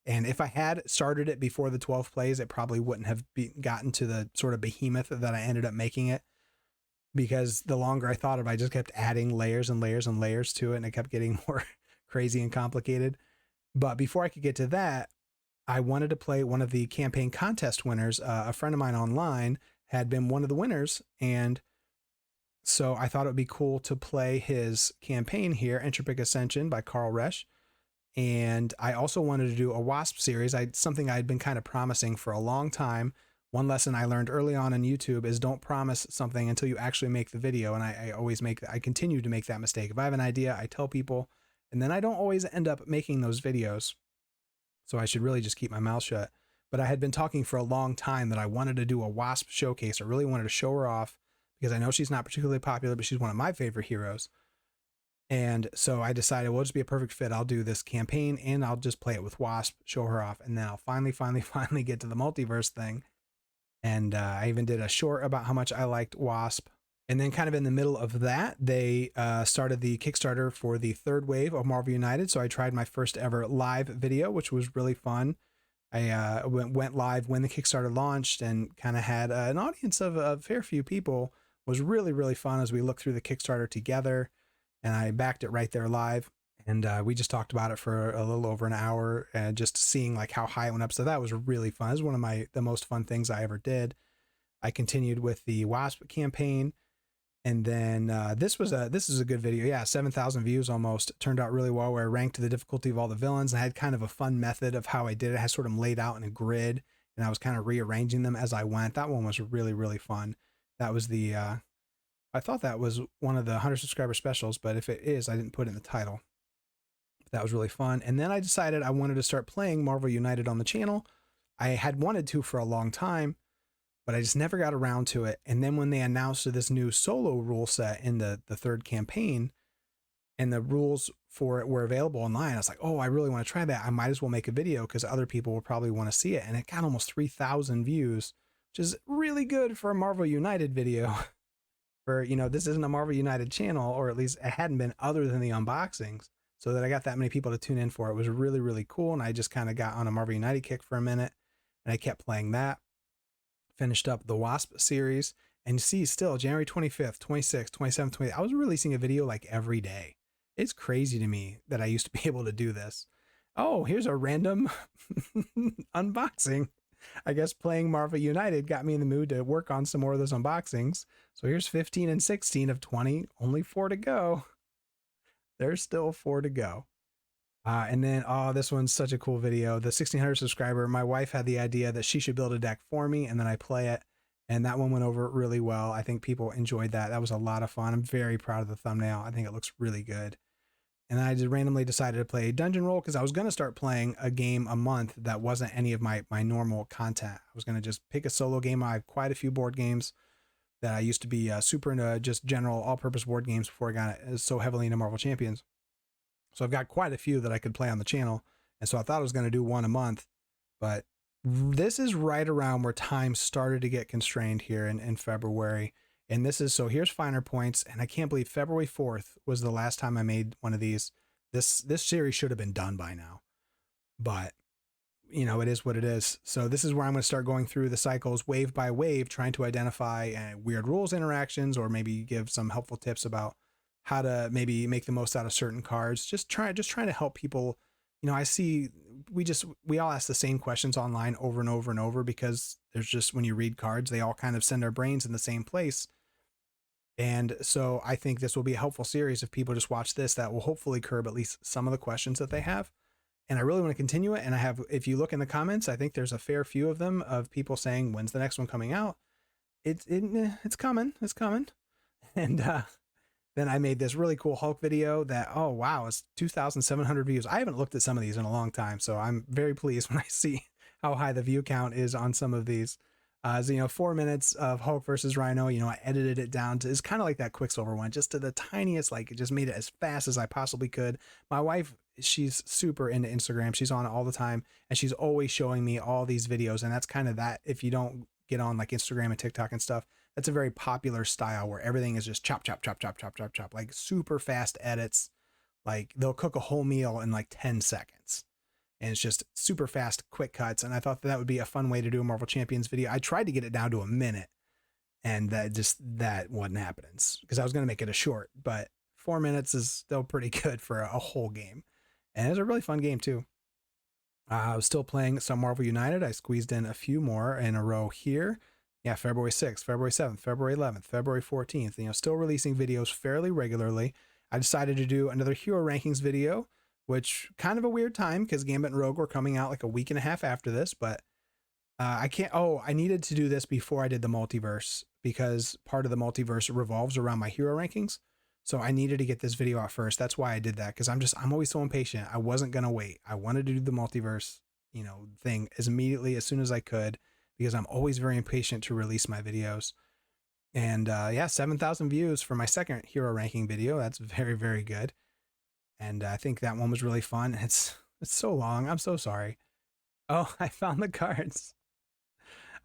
And if I had started it before the 12 plays, it probably wouldn't have gotten to the sort of behemoth that I ended up making it, because the longer I thought of it, I just kept adding layers and layers and layers to it, and it kept getting more crazy and complicated. But before I could get to that, I wanted to play one of the campaign contest winners. A friend of mine online had been one of the winners, and so I thought it would be cool to play his campaign here, Entropic Ascension by Carl Resch. And I also wanted to do a WASP series. Something I'd been kind of promising for a long time. One lesson I learned early on YouTube is don't promise something until you actually make the video. And I continue to make that mistake. If I have an idea, I tell people, and then I don't always end up making those videos. So I should really just keep my mouth shut. But I had been talking for a long time that I wanted to do a WASP showcase. I really wanted to show her off because I know she's not particularly popular, but she's one of my favorite heroes. And so I decided, well, it'll just be a perfect fit. I'll do this campaign and I'll just play it with WASP, show her off. And then I'll finally get to the multiverse thing. And I even did a short about how much I liked WASP. And then kind of in the middle of that, they started the Kickstarter for the third wave of Marvel United. So I tried my first ever live video, which was really fun. I went live when the Kickstarter launched and kind of had an audience of a fair few people. It was really, really fun as we looked through the Kickstarter together. And I backed it right there live. And we just talked about it for a little over an hour, and just seeing like how high it went up. So that was really fun. It was one of the most fun things I ever did. I continued with the WASP campaign. And then this is a good video. Yeah, 7,000 views almost. It turned out really well, where I ranked the difficulty of all the villains. I had kind of a fun method of how I did it. I had sort of laid out in a grid, and I was kind of rearranging them as I went. That one was really, really fun. That was the... I thought that was one of the 100 subscriber specials, but if it is, I didn't put it in the title. That was really fun. And then I decided I wanted to start playing Marvel United on the channel. I had wanted to for a long time, but I just never got around to it. And then when they announced this new solo rule set in the third campaign, and the rules for it were available online, I was like, oh, I really want to try that. I might as well make a video because other people will probably want to see it. And it got almost 3,000 views, which is really good for a Marvel United video. For, you know, this isn't a Marvel United channel, or at least it hadn't been other than the unboxings. So that I got that many people to tune in for it was really, really cool. And I just kind of got on a Marvel United kick for a minute, and I kept playing that. Finished up the WASP series, and see, still January 25th, 26th, 27th, 28th, I was releasing a video like every day. It's crazy to me that I used to be able to do this. Oh, here's a random unboxing. I guess playing Marvel United got me in the mood to work on some more of those unboxings. So here's 15 and 16 of 20, only 4 to go. There's still 4 to go. And then, oh, this one's such a cool video. The 1600 subscriber, my wife had the idea that she should build a deck for me, and then I play it. And that one went over really well. I think people enjoyed that. That was a lot of fun. I'm very proud of the thumbnail. I think it looks really good. And then I just randomly decided to play Dungeon Roll because I was going to start playing a game a month that wasn't any of my normal content. I was going to just pick a solo game. I have quite a few board games that I used to be super into, just general all-purpose board games before I got so heavily into Marvel Champions. So I've got quite a few that I could play on the channel. And so I thought I was going to do one a month, but this is right around where time started to get constrained here in February. And this is, so here's Finer Points. And I can't believe February 4th was the last time I made one of these. This series should have been done by now, but you know, it is what it is. So this is where I'm going to start going through the cycles wave by wave, trying to identify weird rules interactions, or maybe give some helpful tips about how to maybe make the most out of certain cards. Just trying to help people. You know, I see we all ask the same questions online over and over and over, because there's just, when you read cards, they all kind of send our brains in the same place. And so I think this will be a helpful series if people just watch this, that will hopefully curb at least some of the questions that they have. And I really want to continue it. And I have, if you look in the comments, I think there's a fair few of them of people saying, when's the next one coming out? It's coming. It's coming. And then I made this really cool Hulk video that, oh, wow, it's 2,700 views. I haven't looked at some of these in a long time, so I'm very pleased when I see how high the view count is on some of these. So, you know, 4 minutes of Hulk versus Rhino, you know, I edited it down to, it's kind of like that Quicksilver one, just to the tiniest, like, it just made it as fast as I possibly could. My wife, she's super into Instagram. She's on it all the time, and she's always showing me all these videos. And that's kind of that, if you don't get on like Instagram and TikTok and stuff, that's a very popular style where everything is just chop, chop, chop, chop, chop, chop, chop, like super fast edits. Like they'll cook a whole meal in like 10 seconds. And it's just super fast, quick cuts. And I thought that would be a fun way to do a Marvel Champions video. I tried to get it down to a minute, and that wasn't happening, because I was going to make it a short, but 4 minutes is still pretty good for a whole game. And it's a really fun game too. I was still playing some Marvel United. I squeezed in a few more in a row here. Yeah, February 6th, February 7th, February 11th, February 14th, you know, still releasing videos fairly regularly. I decided to do another hero rankings video, which kind of a weird time because Gambit and Rogue were coming out like a week and a half after this, but I needed to do this before I did the multiverse, because part of the multiverse revolves around my hero rankings. So I needed to get this video out first. That's why I did that, because I'm always so impatient. I wasn't going to wait. I wanted to do the multiverse, you know, thing as immediately as soon as I could, because I'm always very impatient to release my videos. And yeah, 7,000 views for my second hero ranking video. That's very, very good. And I think that one was really fun. It's so long. I'm so sorry. Oh, I found the cards.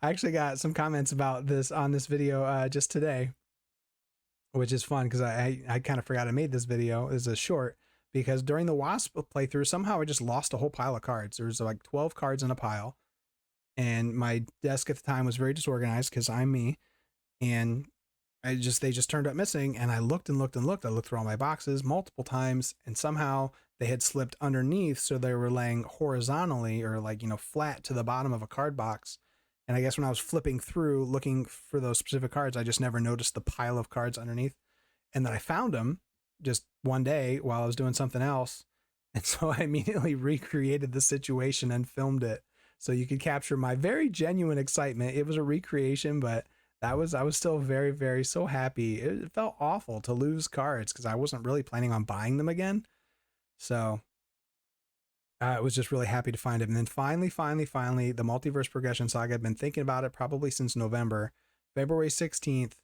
I actually got some comments about this on this video just today, which is fun because I kind of forgot I made this video. It's a short, because during the Wasp playthrough, somehow I just lost a whole pile of cards. There was like 12 cards in a pile, and my desk at the time was very disorganized because I'm me, and they just turned up missing. And I looked and looked and looked. I looked through all my boxes multiple times, and somehow they had slipped underneath, so they were laying horizontally, or like, you know, flat to the bottom of a card box. And I guess when I was flipping through looking for those specific cards, I just never noticed the pile of cards underneath. And then I found them just one day while I was doing something else. And so I immediately recreated the situation and filmed it, so you could capture my very genuine excitement. It was a recreation, but I was still very, very so happy. It felt awful to lose cards because I wasn't really planning on buying them again. So I was just really happy to find it. And then finally, the Multiverse Progression Saga, I've been thinking about it probably since November. February 16th,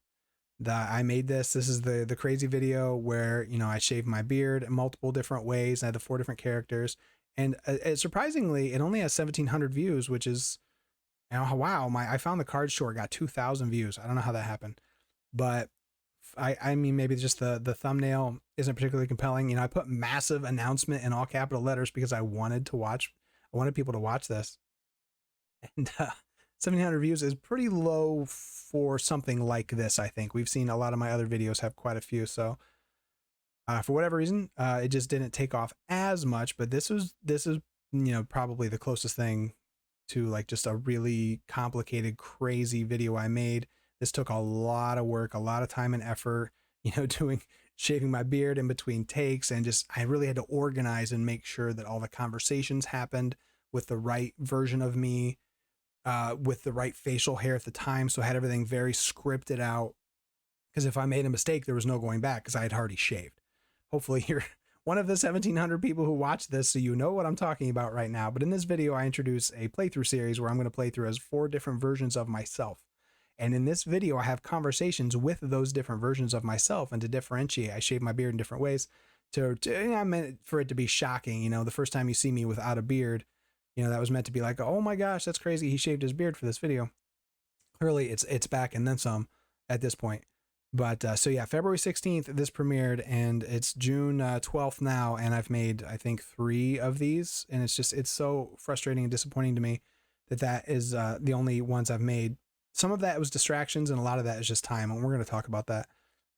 that I made this. This is the crazy video where, you know, I shaved my beard in multiple different ways. I had the 4 different characters. And surprisingly, it only has 1,700 views, which is, you know, wow, I found the card short got 2,000 views. I don't know how that happened, but I mean, maybe just the thumbnail isn't particularly compelling. You know, I put massive announcement in all capital letters because I wanted people to watch this. And 1,700 views is pretty low for something like this. I think we've seen a lot of my other videos have quite a few. So for whatever reason, it just didn't take off as much, but this is, you know, probably the closest thing to like just a really complicated, crazy video I made. This took a lot of work, a lot of time and effort. doing shaving my beard in between takes, and just I really had to organize and make sure that all the conversations happened with the right version of me, with the right facial hair at the time. So I had everything very scripted out, because if I made a mistake, there was no going back because I had already shaved. Hopefully you're one of the 1,700 people who watch this, so you know what I'm talking about right now. But in this video, I introduce a playthrough series where I'm going to play through as 4 different versions of myself. And in this video, I have conversations with those different versions of myself, and to differentiate, I shave my beard in different ways I meant for it to be shocking. The first time you see me without a beard, that was meant to be like, oh my gosh, that's crazy. He shaved his beard for this video. Clearly it's back and then some at this point. But so yeah, February 16th, this premiered, and it's June 12th now. And I've made, I think, 3 of these. And it's so frustrating and disappointing to me that is the only ones I've made. Some of that was distractions, and a lot of that is just time. And we're going to talk about that.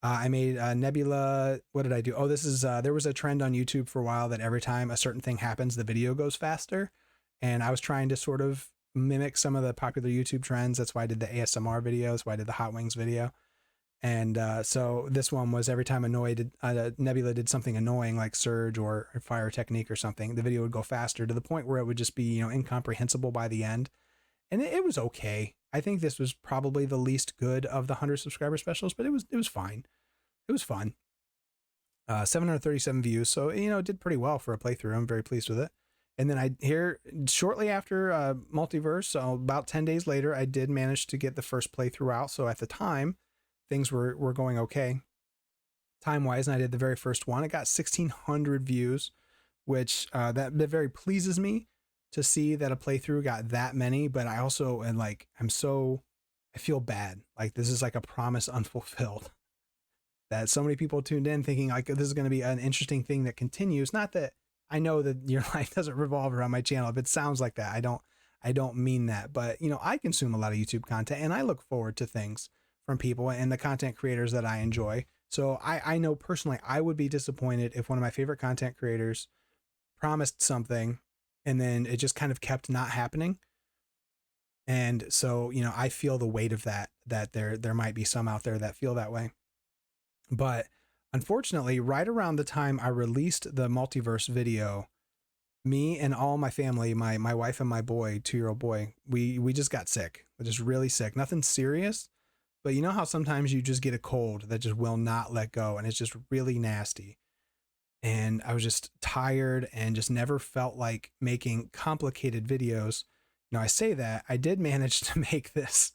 I made Nebula. What did I do? Oh, this is, there was a trend on YouTube for a while that every time a certain thing happens, the video goes faster. And I was trying to sort of mimic some of the popular YouTube trends. That's why I did the ASMR videos, why I did the Hot Wings video. And so this one was every time Nebula did something annoying like Surge or Fire Technique or something, the video would go faster to the point where it would just be, incomprehensible by the end. And it was okay. I think this was probably the least good of the 100 subscriber specials, but it was fine. It was fun. 737 views. So, it did pretty well for a playthrough. I'm very pleased with it. And then shortly after Multiverse, so about 10 days later, I did manage to get the first playthrough out. So at the time, things were going okay time-wise, and I did the very first one. It got 1,600 views, which that very pleases me to see that a playthrough got that many. But I also I feel bad. Like, this is like a promise unfulfilled, that so many people tuned in thinking like this is going to be an interesting thing that continues. Not that I know that your life doesn't revolve around my channel. If it sounds like that, I don't mean that. But I consume a lot of YouTube content, and I look forward to things from people and the content creators that I enjoy. So I know personally I would be disappointed if one of my favorite content creators promised something and then it just kind of kept not happening. And so, I feel the weight of that there might be some out there that feel that way. But unfortunately, right around the time I released the Multiverse video, me and all my family, my wife and my boy, 2-year-old boy, we just got sick. We're just really sick. Nothing serious. But you know how sometimes you just get a cold that just will not let go, and it's just really nasty. And I was just tired and just never felt like making complicated videos. I say that I did manage to make this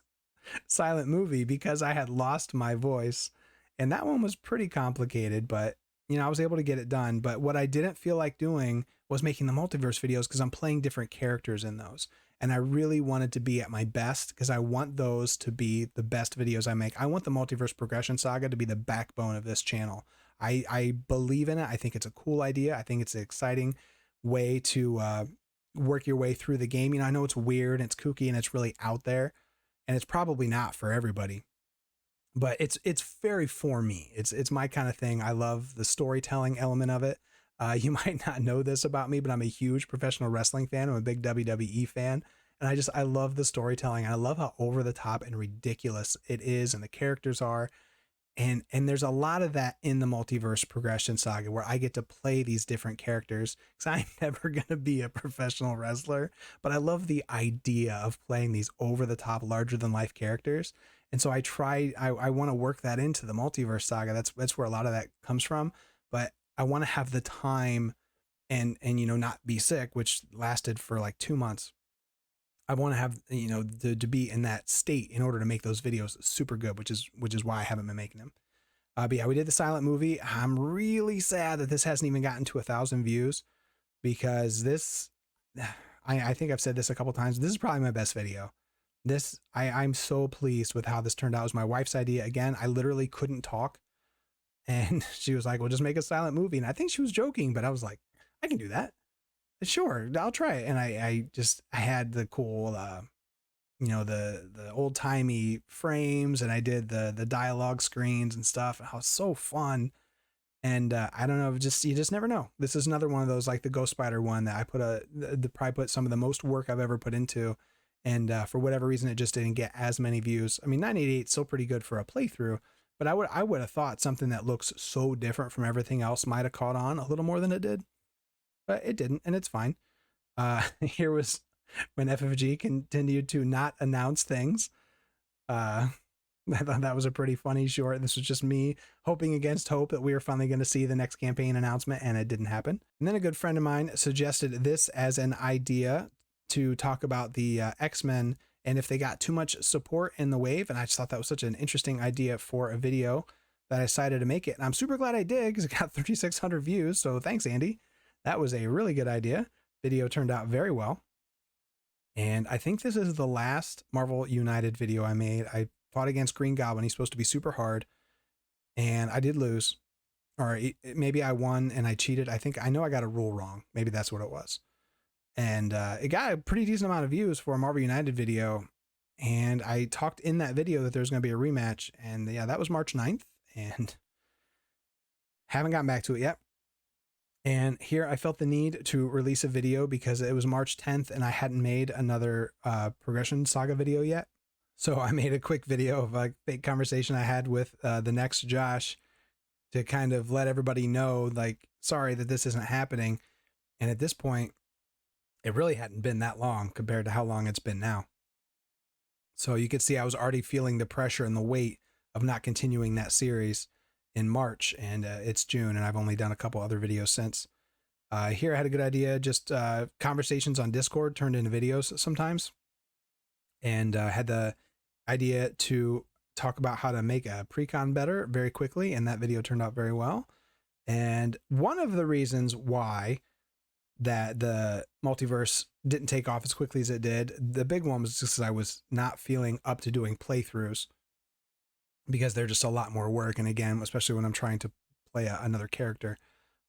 silent movie because I had lost my voice, and that one was pretty complicated, but I was able to get it done. But what I didn't feel like doing was making the Multiverse videos, because I'm playing different characters in those. And I really wanted to be at my best, because I want those to be the best videos I make. I want the Multiverse Progression Saga to be the backbone of this channel. I believe in it. I think it's a cool idea. I think it's an exciting way to work your way through the game. I know it's weird and it's kooky and it's really out there, and it's probably not for everybody, but it's very for me. It's my kind of thing. I love the storytelling element of it. You might not know this about me, but I'm a huge professional wrestling fan. I'm a big WWE fan. And I love the storytelling. I love how over the top and ridiculous it is, and the characters are. And there's a lot of that in the Multiverse Progression Saga, where I get to play these different characters, because I'm never going to be a professional wrestler, but I love the idea of playing these over the top, larger than life characters. And so I want to work that into the Multiverse Saga. That's where a lot of that comes from. But I want to have the time and not be sick, which lasted for like 2 months. I want to have, to be in that state in order to make those videos super good, which is why I haven't been making them. But yeah, we did the silent movie. I'm really sad that this hasn't even gotten to 1,000 views, because this, I think I've said this a couple times. This is probably my best video. I'm so pleased with how this turned out. It was my wife's idea. Again, I literally couldn't talk, and she was like, well, just make a silent movie. And I think she was joking, but I was like, I can do that. Sure, I'll try it. And I had the cool, the old timey frames, and I did the dialogue screens and stuff. And it was so fun. And I don't know, you just never know. This is another one of those, like the Ghost Spider one, that I probably put some of the most work I've ever put into. And for whatever reason, it just didn't get as many views. I mean, 988 is still pretty good for a playthrough, but I would have thought something that looks so different from everything else might have caught on a little more than it did, but it didn't, and it's fine. Here was when FFG continued to not announce things. I thought that was a pretty funny short. This was just me hoping against hope that we were finally going to see the next campaign announcement, and it didn't happen. And then a good friend of mine suggested this as an idea to talk about the X-Men and if they got too much support in the wave. And I just thought that was such an interesting idea for a video that I decided to make it. And I'm super glad I did, because it got 3,600 views. So thanks, Andy. That was a really good idea. Video turned out very well. And I think this is the last Marvel United video I made. I fought against Green Goblin. He's supposed to be super hard, and I did lose. Or maybe I won and I cheated. I know I got a rule wrong. Maybe that's what it was. And it got a pretty decent amount of views for a Marvel United video. And I talked in that video that there's going to be a rematch. And yeah, that was March 9th. And haven't gotten back to it yet. And here I felt the need to release a video because it was March 10th and I hadn't made another Progression Saga video yet. So I made a quick video of a fake conversation I had with the next Josh to kind of let everybody know, like, sorry that this isn't happening. And at this point, it really hadn't been that long compared to how long it's been now. So you could see I was already feeling the pressure and the weight of not continuing that series in March, and it's June, and I've only done a couple other videos since. Here I had a good idea, just conversations on Discord turned into videos sometimes, and had the idea to talk about how to make a precon better very quickly, and that video turned out very well. And one of the reasons why that the multiverse didn't take off as quickly as it did, the big one was just because I was not feeling up to doing playthroughs, because they're just a lot more work. And again, especially when I'm trying to play another character,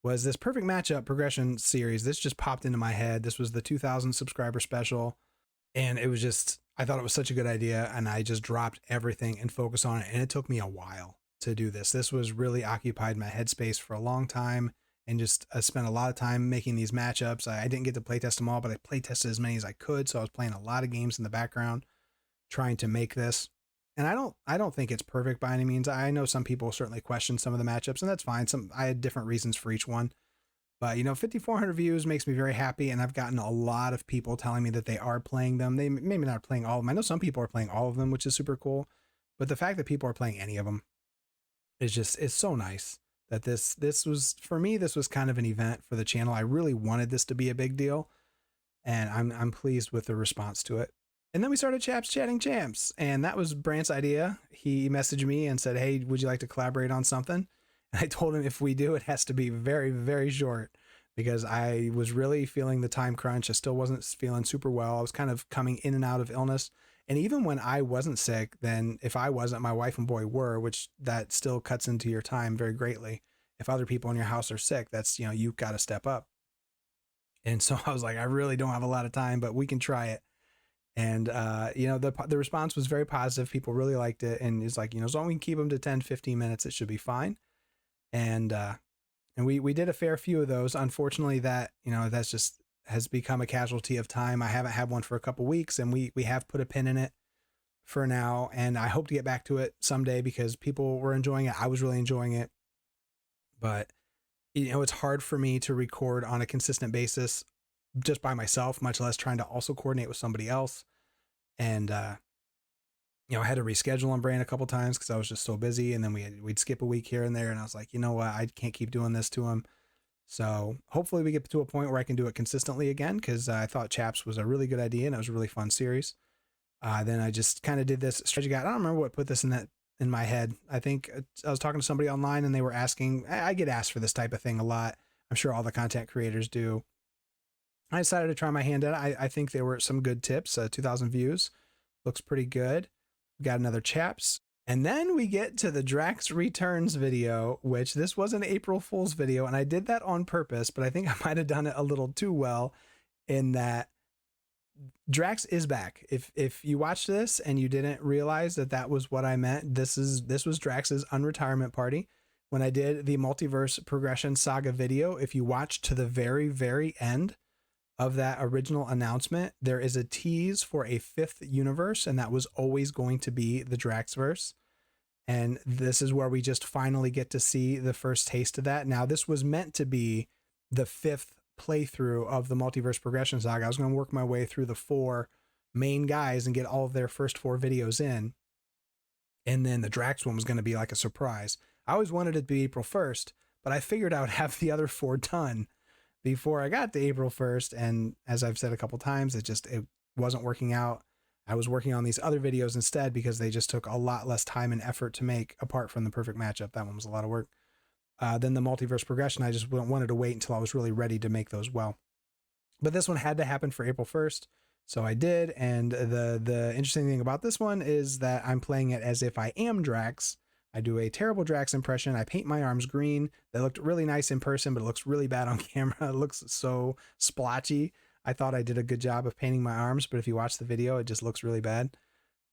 was this Perfect Matchup progression series. This just popped into my head. This was the 2,000 subscriber special. And it was just, I thought it was such a good idea. And I just dropped everything and focused on it. And it took me a while to do this. This was really occupied my headspace for a long time. And just spent a lot of time making these matchups. I didn't get to playtest them all, but I playtested as many as I could. So I was playing a lot of games in the background, trying to make this. And I don't think it's perfect by any means. I know some people certainly question some of the matchups, and that's fine. I had different reasons for each one. But, 5,400 views makes me very happy, and I've gotten a lot of people telling me that they are playing them. They maybe not playing all of them. I know some people are playing all of them, which is super cool. But the fact that people are playing any of them is just, it's so nice that this was, for me, this was kind of an event for the channel. I really wanted this to be a big deal, and I'm pleased with the response to it. And then we started Chaps Chatting Champs, and that was Brant's idea. He messaged me and said, hey, would you like to collaborate on something? And I told him if we do, it has to be very, very short, because I was really feeling the time crunch. I still wasn't feeling super well. I was kind of coming in and out of illness. And even when I wasn't sick, then if I wasn't, my wife and boy were, which that still cuts into your time very greatly. If other people in your house are sick, that's, you've got to step up. And so I was like, I really don't have a lot of time, but we can try it. And, the response was very positive. People really liked it. And it's like, as long as we can keep them to 10, 15 minutes, it should be fine. And we did a fair few of those. Unfortunately, that's just has become a casualty of time. I haven't had one for a couple weeks, and we have put a pin in it for now. And I hope to get back to it someday, because people were enjoying it. I was really enjoying it. But, it's hard for me to record on a consistent basis just by myself, much less trying to also coordinate with somebody else. And, I had to reschedule on Brand a couple times because I was just so busy. And then we'd skip a week here and there. And I was like, you know what? I can't keep doing this to him. So hopefully we get to a point where I can do it consistently again, because I thought Chaps was a really good idea and it was a really fun series. Then I just kind of did this strategy guide. I don't remember what put this in my head. I think I was talking to somebody online and they were asking, I get asked for this type of thing a lot. I'm sure all the content creators do. I decided to try my hand at it. I think there were some good tips. 2,000 views looks pretty good. We got another Chaps. And then we get to the Drax Returns video, which this was an April Fool's video. And I did that on purpose, but I think I might have done it a little too well, in that Drax is back. If you watched this and you didn't realize that was what I meant, this was Drax's unretirement party. When I did the Multiverse Progression Saga video, if you watch to the very, very end of that original announcement, there is a tease for a 5th universe, and that was always going to be the Draxverse. And this is where we just finally get to see the first taste of that. Now, this was meant to be the 5th playthrough of the Multiverse Progression Saga. I was going to work my way through the 4 main guys and get all of their first 4 videos in. And then the Drax one was going to be like a surprise. I always wanted it to be April 1st, but I figured I would have the other 4 done before I got to April 1st. And as I've said a couple times, it wasn't working out. I was working on these other videos instead because they just took a lot less time and effort to make, apart from the perfect matchup. That one was a lot of work. Then the multiverse progression, I just wanted to wait until I was really ready to make those well. But this one had to happen for April 1st. So I did. And the interesting thing about this one is that I'm playing it as if I am Drax. I do a terrible Drax impression. I paint my arms green. They looked really nice in person, but it looks really bad on camera. It looks so splotchy. I thought I did a good job of painting my arms, but if you watch the video, it just looks really bad.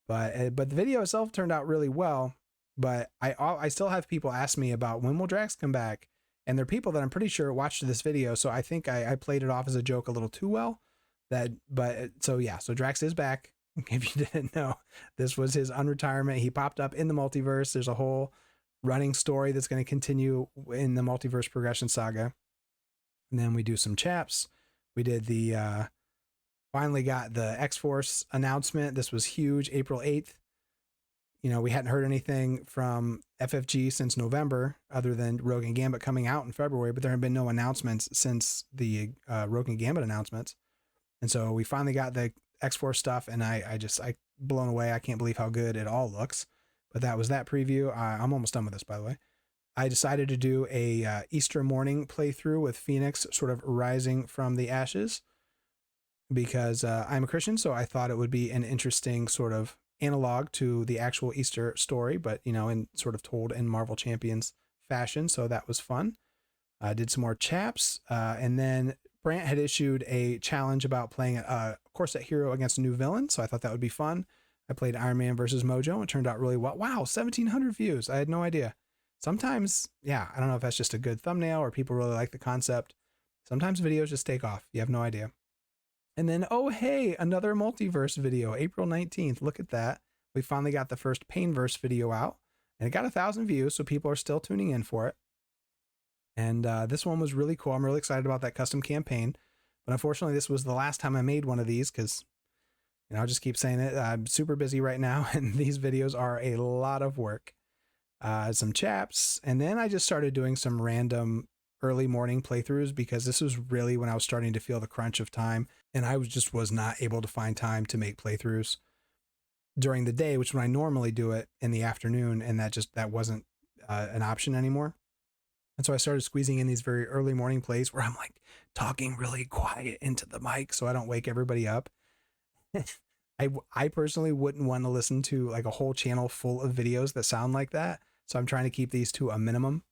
But the video itself turned out really well. But I still have people ask me about when will Drax come back, and they're people that I'm pretty sure watched this video. So I think I played it off as a joke a little too well. So Drax is back. If you didn't know, this was his unretirement. He popped up in the multiverse. There's a whole running story that's going to continue in the multiverse progression saga. And then we do some chaps. We did finally got the X-Force announcement. This was huge, April 8th. You know, we hadn't heard anything from FFG since November, other than Rogue and Gambit coming out in February, but there have been no announcements since the Rogue and Gambit announcements. And so we finally got the X-Force stuff, and I blown away. I can't believe how good it all looks. But that was that preview. I'm almost done with this, by the way. I decided to do a Easter morning playthrough with Phoenix sort of rising from the ashes, because I'm a Christian, so I thought it would be an interesting sort of analog to the actual Easter story, but, you know, and sort of told in Marvel Champions fashion. So that was fun. I did some more chaps, and then Brant had issued a challenge about playing a Corset hero against a new villain. So I thought that would be fun. I played Iron Man versus Mojo, and it turned out really well. Wow, 1,700 views. I had no idea. Sometimes, yeah, I don't know if that's just a good thumbnail or people really like the concept. Sometimes videos just take off. You have no idea. And then, oh, hey, another multiverse video, April 19th. Look at that. We finally got the first Painverse video out, and it got 1,000 views, so people are still tuning in for it. And this one was really cool. I'm really excited about that custom campaign. But unfortunately, this was the last time I made one of these because, you know, I'll just keep saying it. I'm super busy right now, and these videos are a lot of work. Some chaps, and then I just started doing some random early morning playthroughs because this was really when I was starting to feel the crunch of time, and I was not able to find time to make playthroughs during the day, which when I normally do it in the afternoon, and that wasn't an option anymore. And so I started squeezing in these very early morning plays where I'm like talking really quiet into the mic so I don't wake everybody up. I personally wouldn't want to listen to like a whole channel full of videos that sound like that. So I'm trying to keep these to a minimum.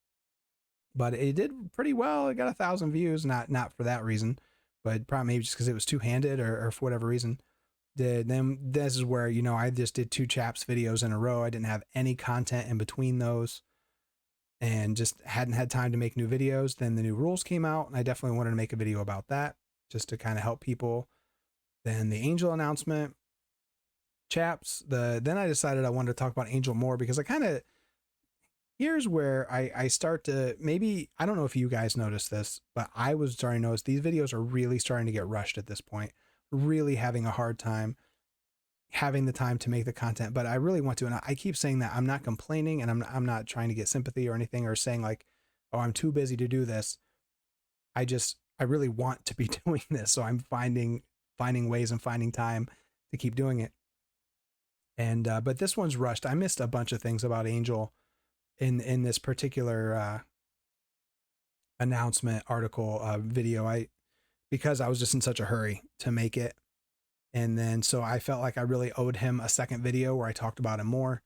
But it did pretty well. It got 1,000 views, not for that reason, but probably maybe just because it was two-handed or for whatever reason. Then this is where, you know, I just did 2 chaps videos in a row. I didn't have any content in between those, and just hadn't had time to make new videos. Then the new rules came out, and I definitely wanted to make a video about that just to kind of help people. Then the Angel announcement, chaps. Then I decided I wanted to talk about Angel more because here's where I start to, maybe, I don't know if you guys noticed this, but I was starting to notice these videos are really starting to get rushed at this point, really having a hard time having the time to make the content. But I really want to, and I keep saying that. I'm not complaining, and I'm not trying to get sympathy or anything, or saying like, oh, I'm too busy to do this. I really want to be doing this, so I'm finding ways and finding time to keep doing it. And but this one's rushed. I missed a bunch of things about Angel in this particular announcement article video, because I was just in such a hurry to make it. And then so I felt like I really owed him a second video where I talked about him more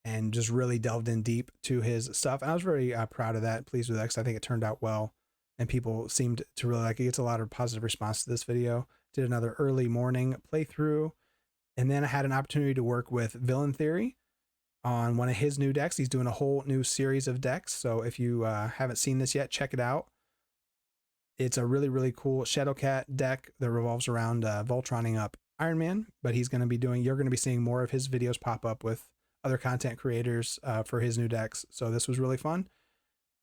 and just really delved in deep to his stuff. And I was very proud of that, pleased with that, because I think it turned out well, and people seemed to really like it. It gets a lot of positive response to this video. Did another early morning playthrough, and then I had an opportunity to work with Villain Theory on one of his new decks. He's doing a whole new series of decks, so if you haven't seen this yet, check it out. It's a really, really cool Shadowcat deck that revolves around Voltroning up Iron Man, but you're going to be seeing more of his videos pop up with other content creators for his new decks. So this was really fun.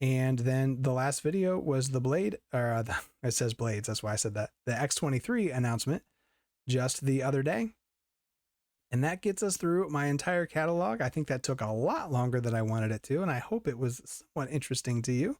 And then the last video was the Blade, or it says Blades, that's why I said that, the X23 announcement just the other day. And that gets us through my entire catalog. I think that took a lot longer than I wanted it to, and I hope it was somewhat interesting to you.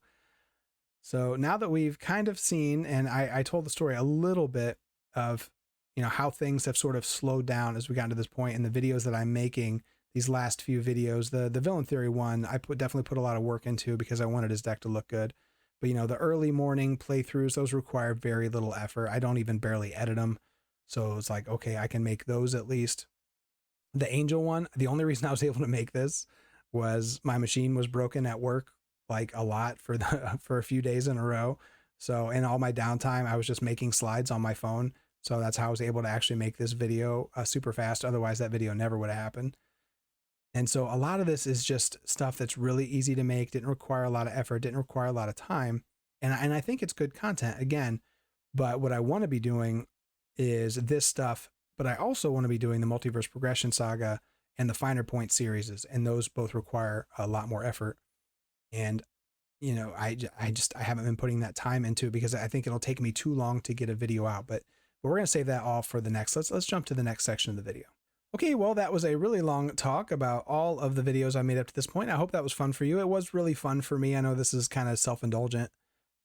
So now that we've kind of seen, and I told the story a little bit of, you know, how things have sort of slowed down as we got to this point in the videos that I'm making, these last few videos. The Villain Theory one, I definitely put a lot of work into because I wanted his deck to look good. But, you know, the early morning playthroughs, those require very little effort. I don't even barely edit them. So it's like, okay, I can make those at least. The Angel one, the only reason I was able to make this was my machine was broken at work like a lot for a few days in a row. So in all my downtime, I was just making slides on my phone. So that's how I was able to actually make this video super fast. Otherwise, that video never would have happened. And so a lot of this is just stuff that's really easy to make, didn't require a lot of effort, didn't require a lot of time. And I think it's good content again. But what I want to be doing is this stuff, but I also want to be doing the Multiverse Progression Saga and the Finer Point series. And those both require a lot more effort. And, you know, I haven't been putting that time into it because I think it'll take me too long to get a video out, but we're going to save that all for the next. Let's jump to the next section of the video. Okay, well, that was a really long talk about all of the videos I made up to this point. I hope that was fun for you. It was really fun for me. I know this is kind of self-indulgent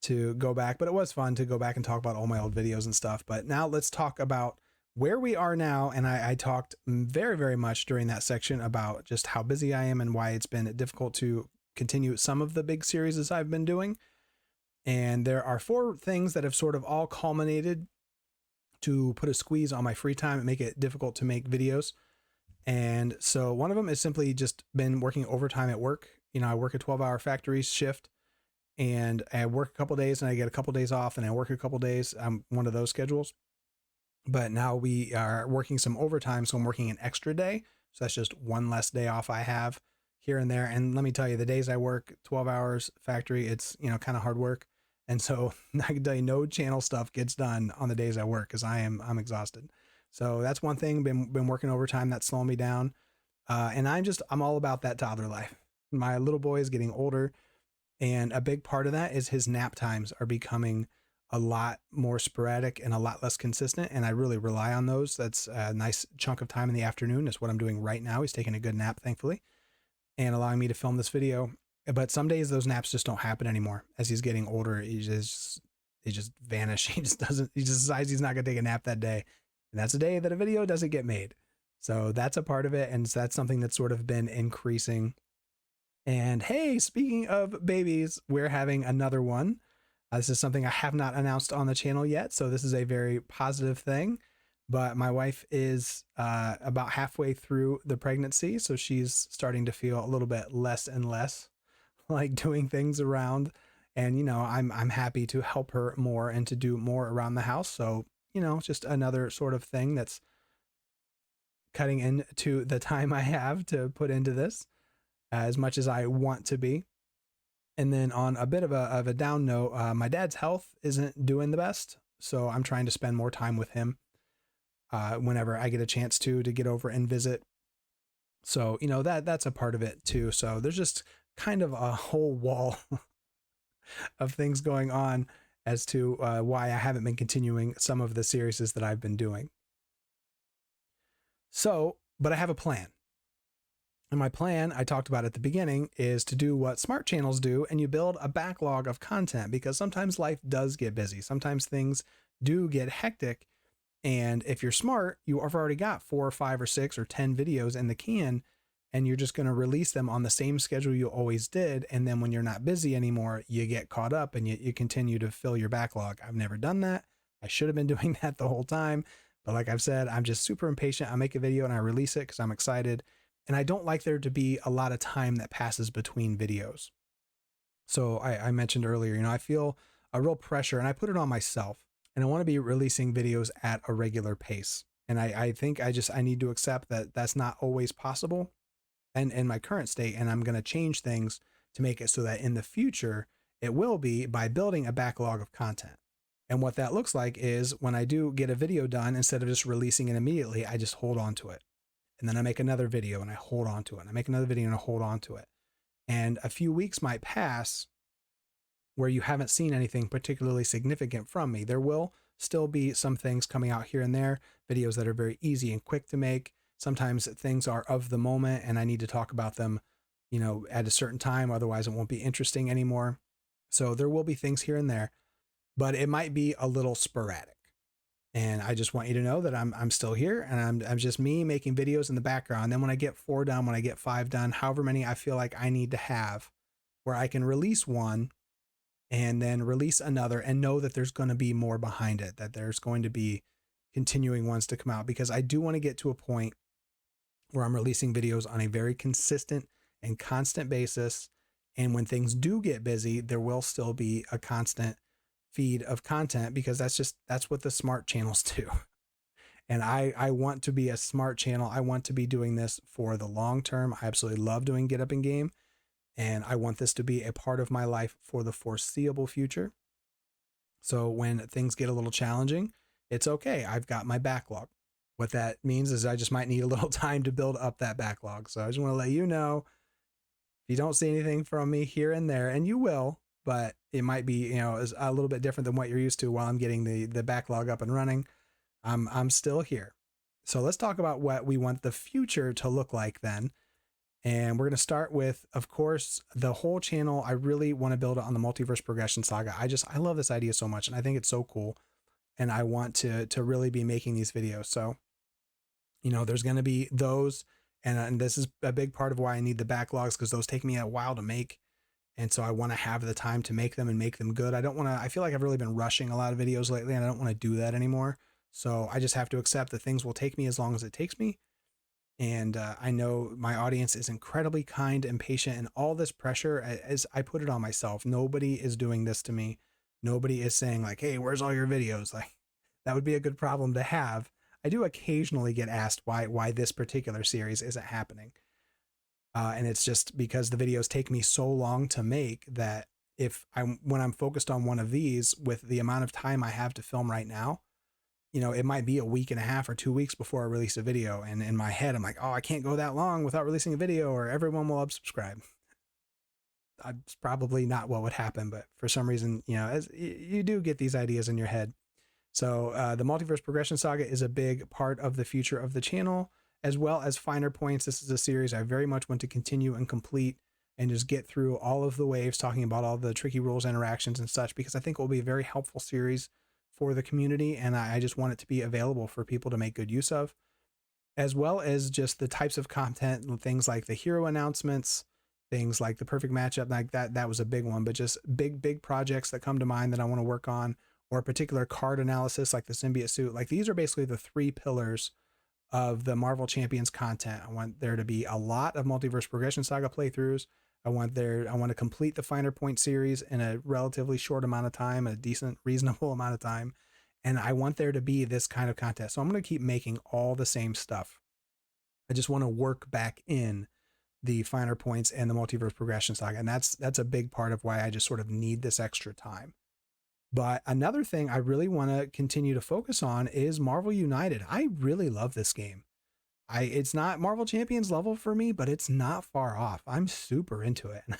to go back, but it was fun to go back and talk about all my old videos and stuff. But now let's talk about where we are now. And I talked very, very much during that section about just how busy I am and why it's been difficult to continue some of the big series I've been doing. And there are 4 things that have sort of all culminated to put a squeeze on my free time and make it difficult to make videos. And so one of them is simply just been working overtime at work. You know, I work a 12-hour factory shift and I work a couple days and I get a couple days off and I work a couple days. I'm one of those schedules. But now we are working some overtime. So I'm working an extra day. So that's just one less day off I have here and there. And let me tell you, the days I work 12 hours factory, it's, you know, kind of hard work. And so I can tell you no channel stuff gets done on the days I work because I'm exhausted. So that's one thing, been working overtime. That's slowing me down. And I'm all about that toddler life. My little boy is getting older. And a big part of that is his nap times are becoming a lot more sporadic and a lot less consistent. And I really rely on those. That's a nice chunk of time in the afternoon. That's what I'm doing right now. He's taking a good nap, thankfully, and allowing me to film this video. But some days those naps just don't happen anymore. As he's getting older, they just vanish. He just decides he's not going to take a nap that day. And that's a day that a video doesn't get made. So that's a part of it. And so that's something that's sort of been increasing. And hey, speaking of babies, we're having another one. This is something I have not announced on the channel yet. So this is a very positive thing. But my wife is about halfway through the pregnancy. So she's starting to feel a little bit less and less like doing things around. And, you know, I'm happy to help her more and to do more around the house. So, you know, just another sort of thing that's cutting into the time I have to put into this as much as I want to be. And then on a bit of a down note, my dad's health isn't doing the best. So I'm trying to spend more time with him whenever I get a chance to get over and visit. So, you know, that's a part of it too. So there's just kind of a whole wall of things going on as to why I haven't been continuing some of the series that I've been doing. So, but I have a plan. And my plan, I talked about at the beginning, is to do what smart channels do, and you build a backlog of content, because sometimes life does get busy. Sometimes things do get hectic. And if you're smart, you have already got 4 or 5 or 6 or 10 videos in the can, and you're just going to release them on the same schedule you always did. And then when you're not busy anymore, you get caught up and you continue to fill your backlog. I've never done that. I should have been doing that the whole time. But like I've said, I'm just super impatient. I make a video and I release it because I'm excited. And I don't like there to be a lot of time that passes between videos. So I mentioned earlier, you know, I feel a real pressure, and I put it on myself, and I want to be releasing videos at a regular pace. And I think I need to accept that that's not always possible and in my current state. And I'm going to change things to make it so that in the future it will be, by building a backlog of content. And what that looks like is when I do get a video done, instead of just releasing it immediately, I just hold on to it. and then I make another video and I hold on to it, and I make another video and I hold on to it. And a few weeks might pass where you haven't seen anything particularly significant from me. There will still be some things coming out here and there, videos that are very easy and quick to make. Sometimes things are of the moment and I need to talk about them, at a certain time, otherwise it won't be interesting anymore. So there will be things here and there, but it might be a little sporadic. And I just want you to know that I'm still here, and I'm just me making videos in the background. Then when I get 4 done, when I get 5 done, however many I feel like I need to have, where I can release one and then release another and know that there's going to be more behind it, that there's going to be continuing ones to come out, because I do want to get to a point where I'm releasing videos on a very consistent and constant basis. And when things do get busy, there will still be a constant feed of content, because that's what the smart channels do. And I want to be a smart channel. I want to be doing this for the long term. I absolutely love doing Get Up and Game, and I want this to be a part of my life for the foreseeable future. So when things get a little challenging, it's okay. I've got my backlog. What that means is I just might need a little time to build up that backlog. So I just want to let you know, if you don't see anything from me here and there, and you will, but it might be, is a little bit different than what you're used to while I'm getting the backlog up and running, I'm still here. So let's talk about what we want the future to look like then. And we're going to start with, of course, the whole channel. I really want to build it on the multiverse progression saga. I love this idea so much, and I think it's so cool. And I want to really be making these videos. So, there's going to be those. And this is a big part of why I need the backlogs, because those take me a while to make. And so I want to have the time to make them and make them good. I feel like I've really been rushing a lot of videos lately, and I don't want to do that anymore. So I just have to accept that things will take me as long as it takes me. And I know my audience is incredibly kind and patient, and all this pressure, as I put it on myself, nobody is doing this to me. Nobody is saying like, hey, where's all your videos? Like, that would be a good problem to have. I do occasionally get asked why this particular series isn't happening. And it's just because the videos take me so long to make that when I'm focused on one of these, with the amount of time I have to film right now, it might be a week and a half or 2 weeks before I release a video. And in my head, I'm like, oh, I can't go that long without releasing a video, or everyone will unsubscribe. It's probably not what would happen, but for some reason, as you do get these ideas in your head. So the multiverse progression saga is a big part of the future of the channel, as well as Finer Points. This is a series I very much want to continue and complete, and just get through all of the waves, talking about all the tricky rules, interactions, and such, because I think it will be a very helpful series for the community, and I just want it to be available for people to make good use of, as well as just the types of content, things like the hero announcements, things like the perfect matchup, like that was a big one, but just big projects that come to mind that I want to work on, or a particular card analysis like the symbiote suit. Like, these are basically the 3 pillars of the Marvel Champions content. I want there to be a lot of multiverse progression saga playthroughs. I want to complete the Finer Point series in a relatively short amount of time, a decent, reasonable amount of time. And I want there to be this kind of content. So I'm going to keep making all the same stuff. I just want to work back in the Finer Points and the multiverse progression saga. And that's a big part of why I just sort of need this extra time. But another thing I really want to continue to focus on is Marvel United. I really love this game. It's not Marvel Champions level for me, but it's not far off. I'm super into it. And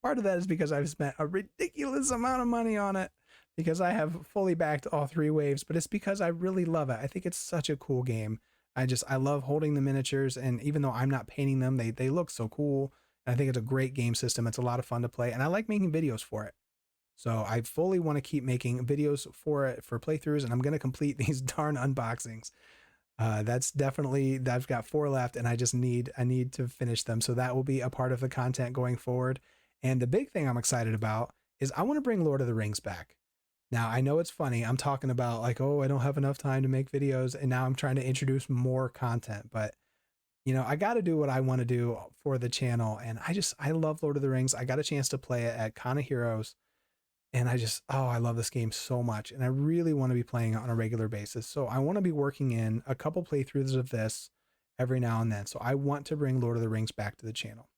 part of that is because I've spent a ridiculous amount of money on it, because I have fully backed all 3 waves, but it's because I really love it. I think it's such a cool game. I love holding the miniatures, and even though I'm not painting them, they look so cool. And I think it's a great game system. It's a lot of fun to play, and I like making videos for it. So I fully want to keep making videos for it, for playthroughs, and I'm going to complete these darn unboxings. That's definitely, I've got 4 left, and I need to finish them. So that will be a part of the content going forward. And the big thing I'm excited about is I want to bring Lord of the Rings back. Now, I know it's funny. I'm talking about like, oh, I don't have enough time to make videos, and now I'm trying to introduce more content, but I got to do what I want to do for the channel. And I love Lord of the Rings. I got a chance to play it at Con of Heroes, and I love this game so much, and I really want to be playing it on a regular basis. So I want to be working in a couple playthroughs of this every now and then. So I want to bring Lord of the Rings back to the channel.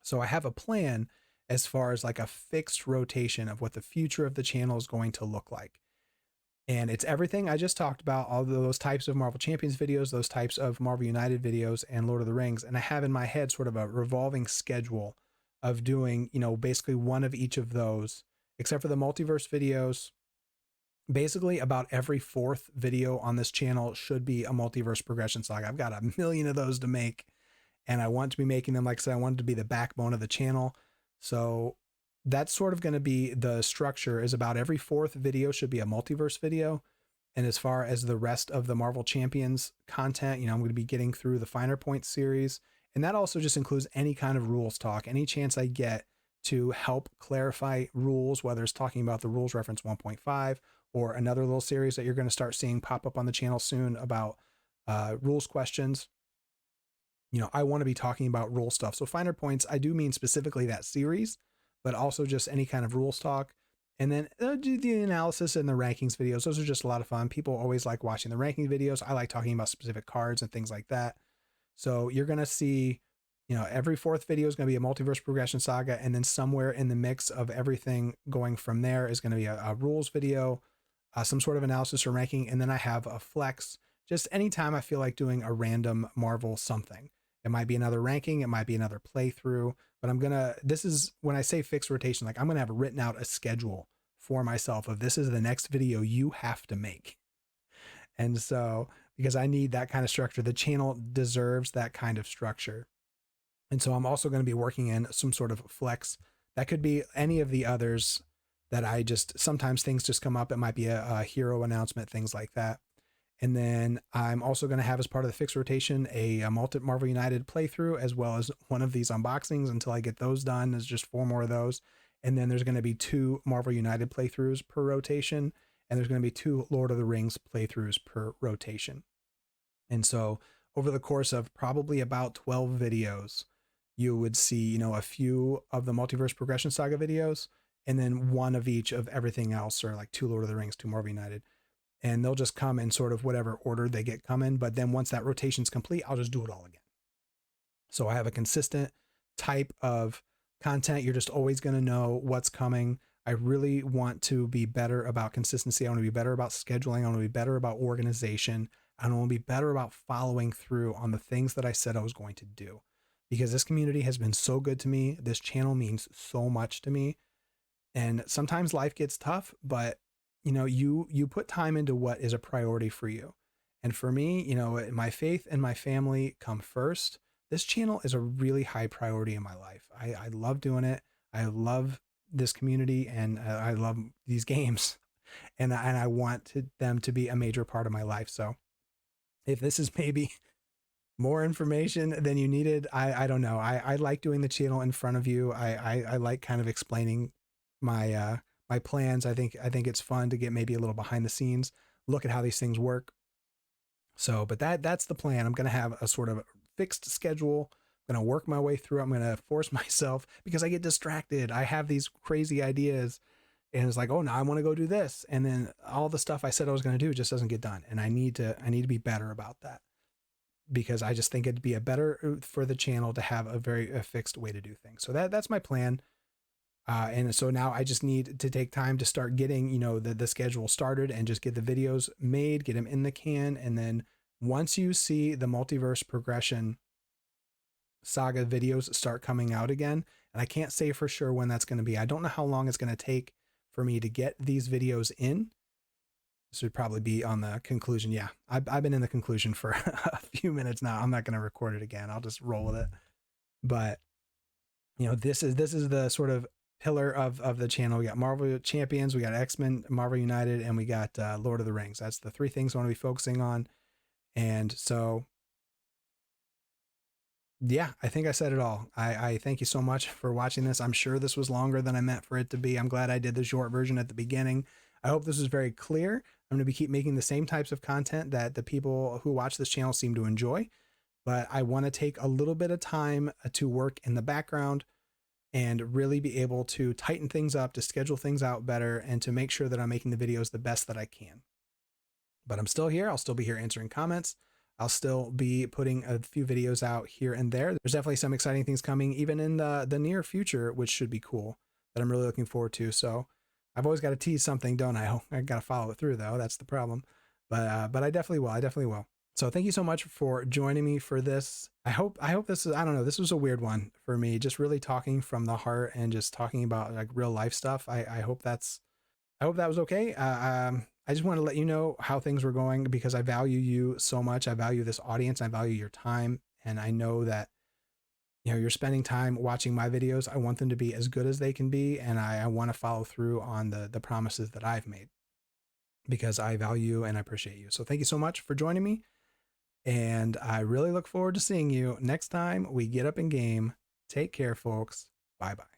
So I have a plan as far as like a fixed rotation of what the future of the channel is going to look like. And it's everything I just talked about, all those types of Marvel Champions videos, those types of Marvel United videos, and Lord of the Rings. And I have in my head sort of a revolving schedule of doing, basically one of each of those, except for the multiverse videos. Basically, about every fourth video on this channel should be a multiverse progression saga. I've got a million of those to make, and I want to be making them. Like I said, I want it to be the backbone of the channel. So that's sort of going to be the structure, is about every fourth video should be a multiverse video. And as far as the rest of the Marvel Champions content, I'm going to be getting through the Finer Point series. And that also just includes any kind of rules talk, any chance I get to help clarify rules, whether it's talking about the rules reference 1.5 or another little series that you're going to start seeing pop up on the channel soon about rules questions. I want to be talking about rule stuff. So Finer Points, I do mean specifically that series, but also just any kind of rules talk. And then do the analysis and the rankings videos. Those are just a lot of fun. People always like watching the ranking videos. I like talking about specific cards and things like that. So you're going to see, every fourth video is going to be a multiverse progression saga. And then somewhere in the mix of everything going from there is going to be a rules video, some sort of analysis or ranking. And then I have a flex, just anytime I feel like doing a random Marvel something. It might be another ranking. It might be another playthrough, but this is when I say fixed rotation, like I'm going to have written out a schedule for myself of this is the next video you have to make. And so, because I need that kind of structure, the channel deserves that kind of structure. And so I'm also going to be working in some sort of flex. That could be any of the others that sometimes things just come up. It might be a hero announcement, things like that. And then I'm also going to have, as part of the fixed rotation, a Marvel United playthrough, as well as one of these unboxings until I get those done. There's just 4 more of those. And then there's going to be 2 Marvel United playthroughs per rotation. And there's going to be 2 Lord of the Rings playthroughs per rotation. And so over the course of probably about 12 videos, you would see, a few of the Multiverse Progression Saga videos, and then 1 of each of everything else, or like 2 Lord of the Rings, 2 Marvel United. And they'll just come in sort of whatever order they get coming. But then once that rotation's complete, I'll just do it all again. So I have a consistent type of content. You're just always going to know what's coming. I really want to be better about consistency. I want to be better about scheduling. I want to be better about organization. I want to be better about following through on the things that I said I was going to do, because this community has been so good to me. This channel means so much to me. And sometimes life gets tough, but you put time into what is a priority for you. And for me, my faith and my family come first. This channel is a really high priority in my life. I love doing it. I love this community, and I love these games, and I want them to be a major part of my life. So if this is maybe more information than you needed, I don't know. I like doing the channel in front of you. I like kind of explaining my my plans. I think it's fun to get maybe a little behind the scenes, look at how these things work. So, but that's the plan. I'm going to have a sort of fixed schedule. I'm going to work my way through. I'm going to force myself, because I get distracted. I have these crazy ideas, and it's like, oh, now I want to go do this. And then all the stuff I said I was going to do just doesn't get done. And I need to be better about that, because I just think it'd be a better for the channel to have a fixed way to do things. So that's my plan. And so now I just need to take time to start getting, the schedule started, and just get the videos made, get them in the can. And then once you see the Multiverse Progression Saga videos start coming out again, and I can't say for sure when that's going to be. I don't know how long it's going to take for me to get these videos in. This would probably be on the conclusion. Yeah, I've been in the conclusion for a few minutes now. I'm not going to record it again. I'll just roll with it. But this is the sort of pillar of the channel. We got Marvel Champions, we got X-Men, Marvel United, and we got Lord of the Rings. That's the 3 things I want to be focusing on. And so, yeah, I think I said it all. I thank you so much for watching this. I'm sure this was longer than I meant for it to be. I'm glad I did the short version at the beginning. I hope this was very clear. I'm going to keep making the same types of content that the people who watch this channel seem to enjoy, but I want to take a little bit of time to work in the background and really be able to tighten things up, to schedule things out better, and to make sure that I'm making the videos the best that I can. But I'm still here. I'll still be here answering comments. I'll still be putting a few videos out here and there. There's definitely some exciting things coming, even in the near future, which should be cool, that I'm really looking forward to. So I've always got to tease something, don't I? I got to follow it through though. That's the problem. But I definitely will. I definitely will. So thank you so much for joining me for this. I hope this is, I don't know, this was a weird one for me, just really talking from the heart and just talking about like real life stuff. I hope that was okay. I just want to let you know how things were going because I value you so much. I value this audience. I value your time. And I know that, you know, you're spending time watching my videos. I want them to be as good as they can be. And I want to follow through on the promises that I've made because I value and I appreciate you. So thank you so much for joining me. And I really look forward to seeing you next time we get up in game. Take care, folks. Bye bye.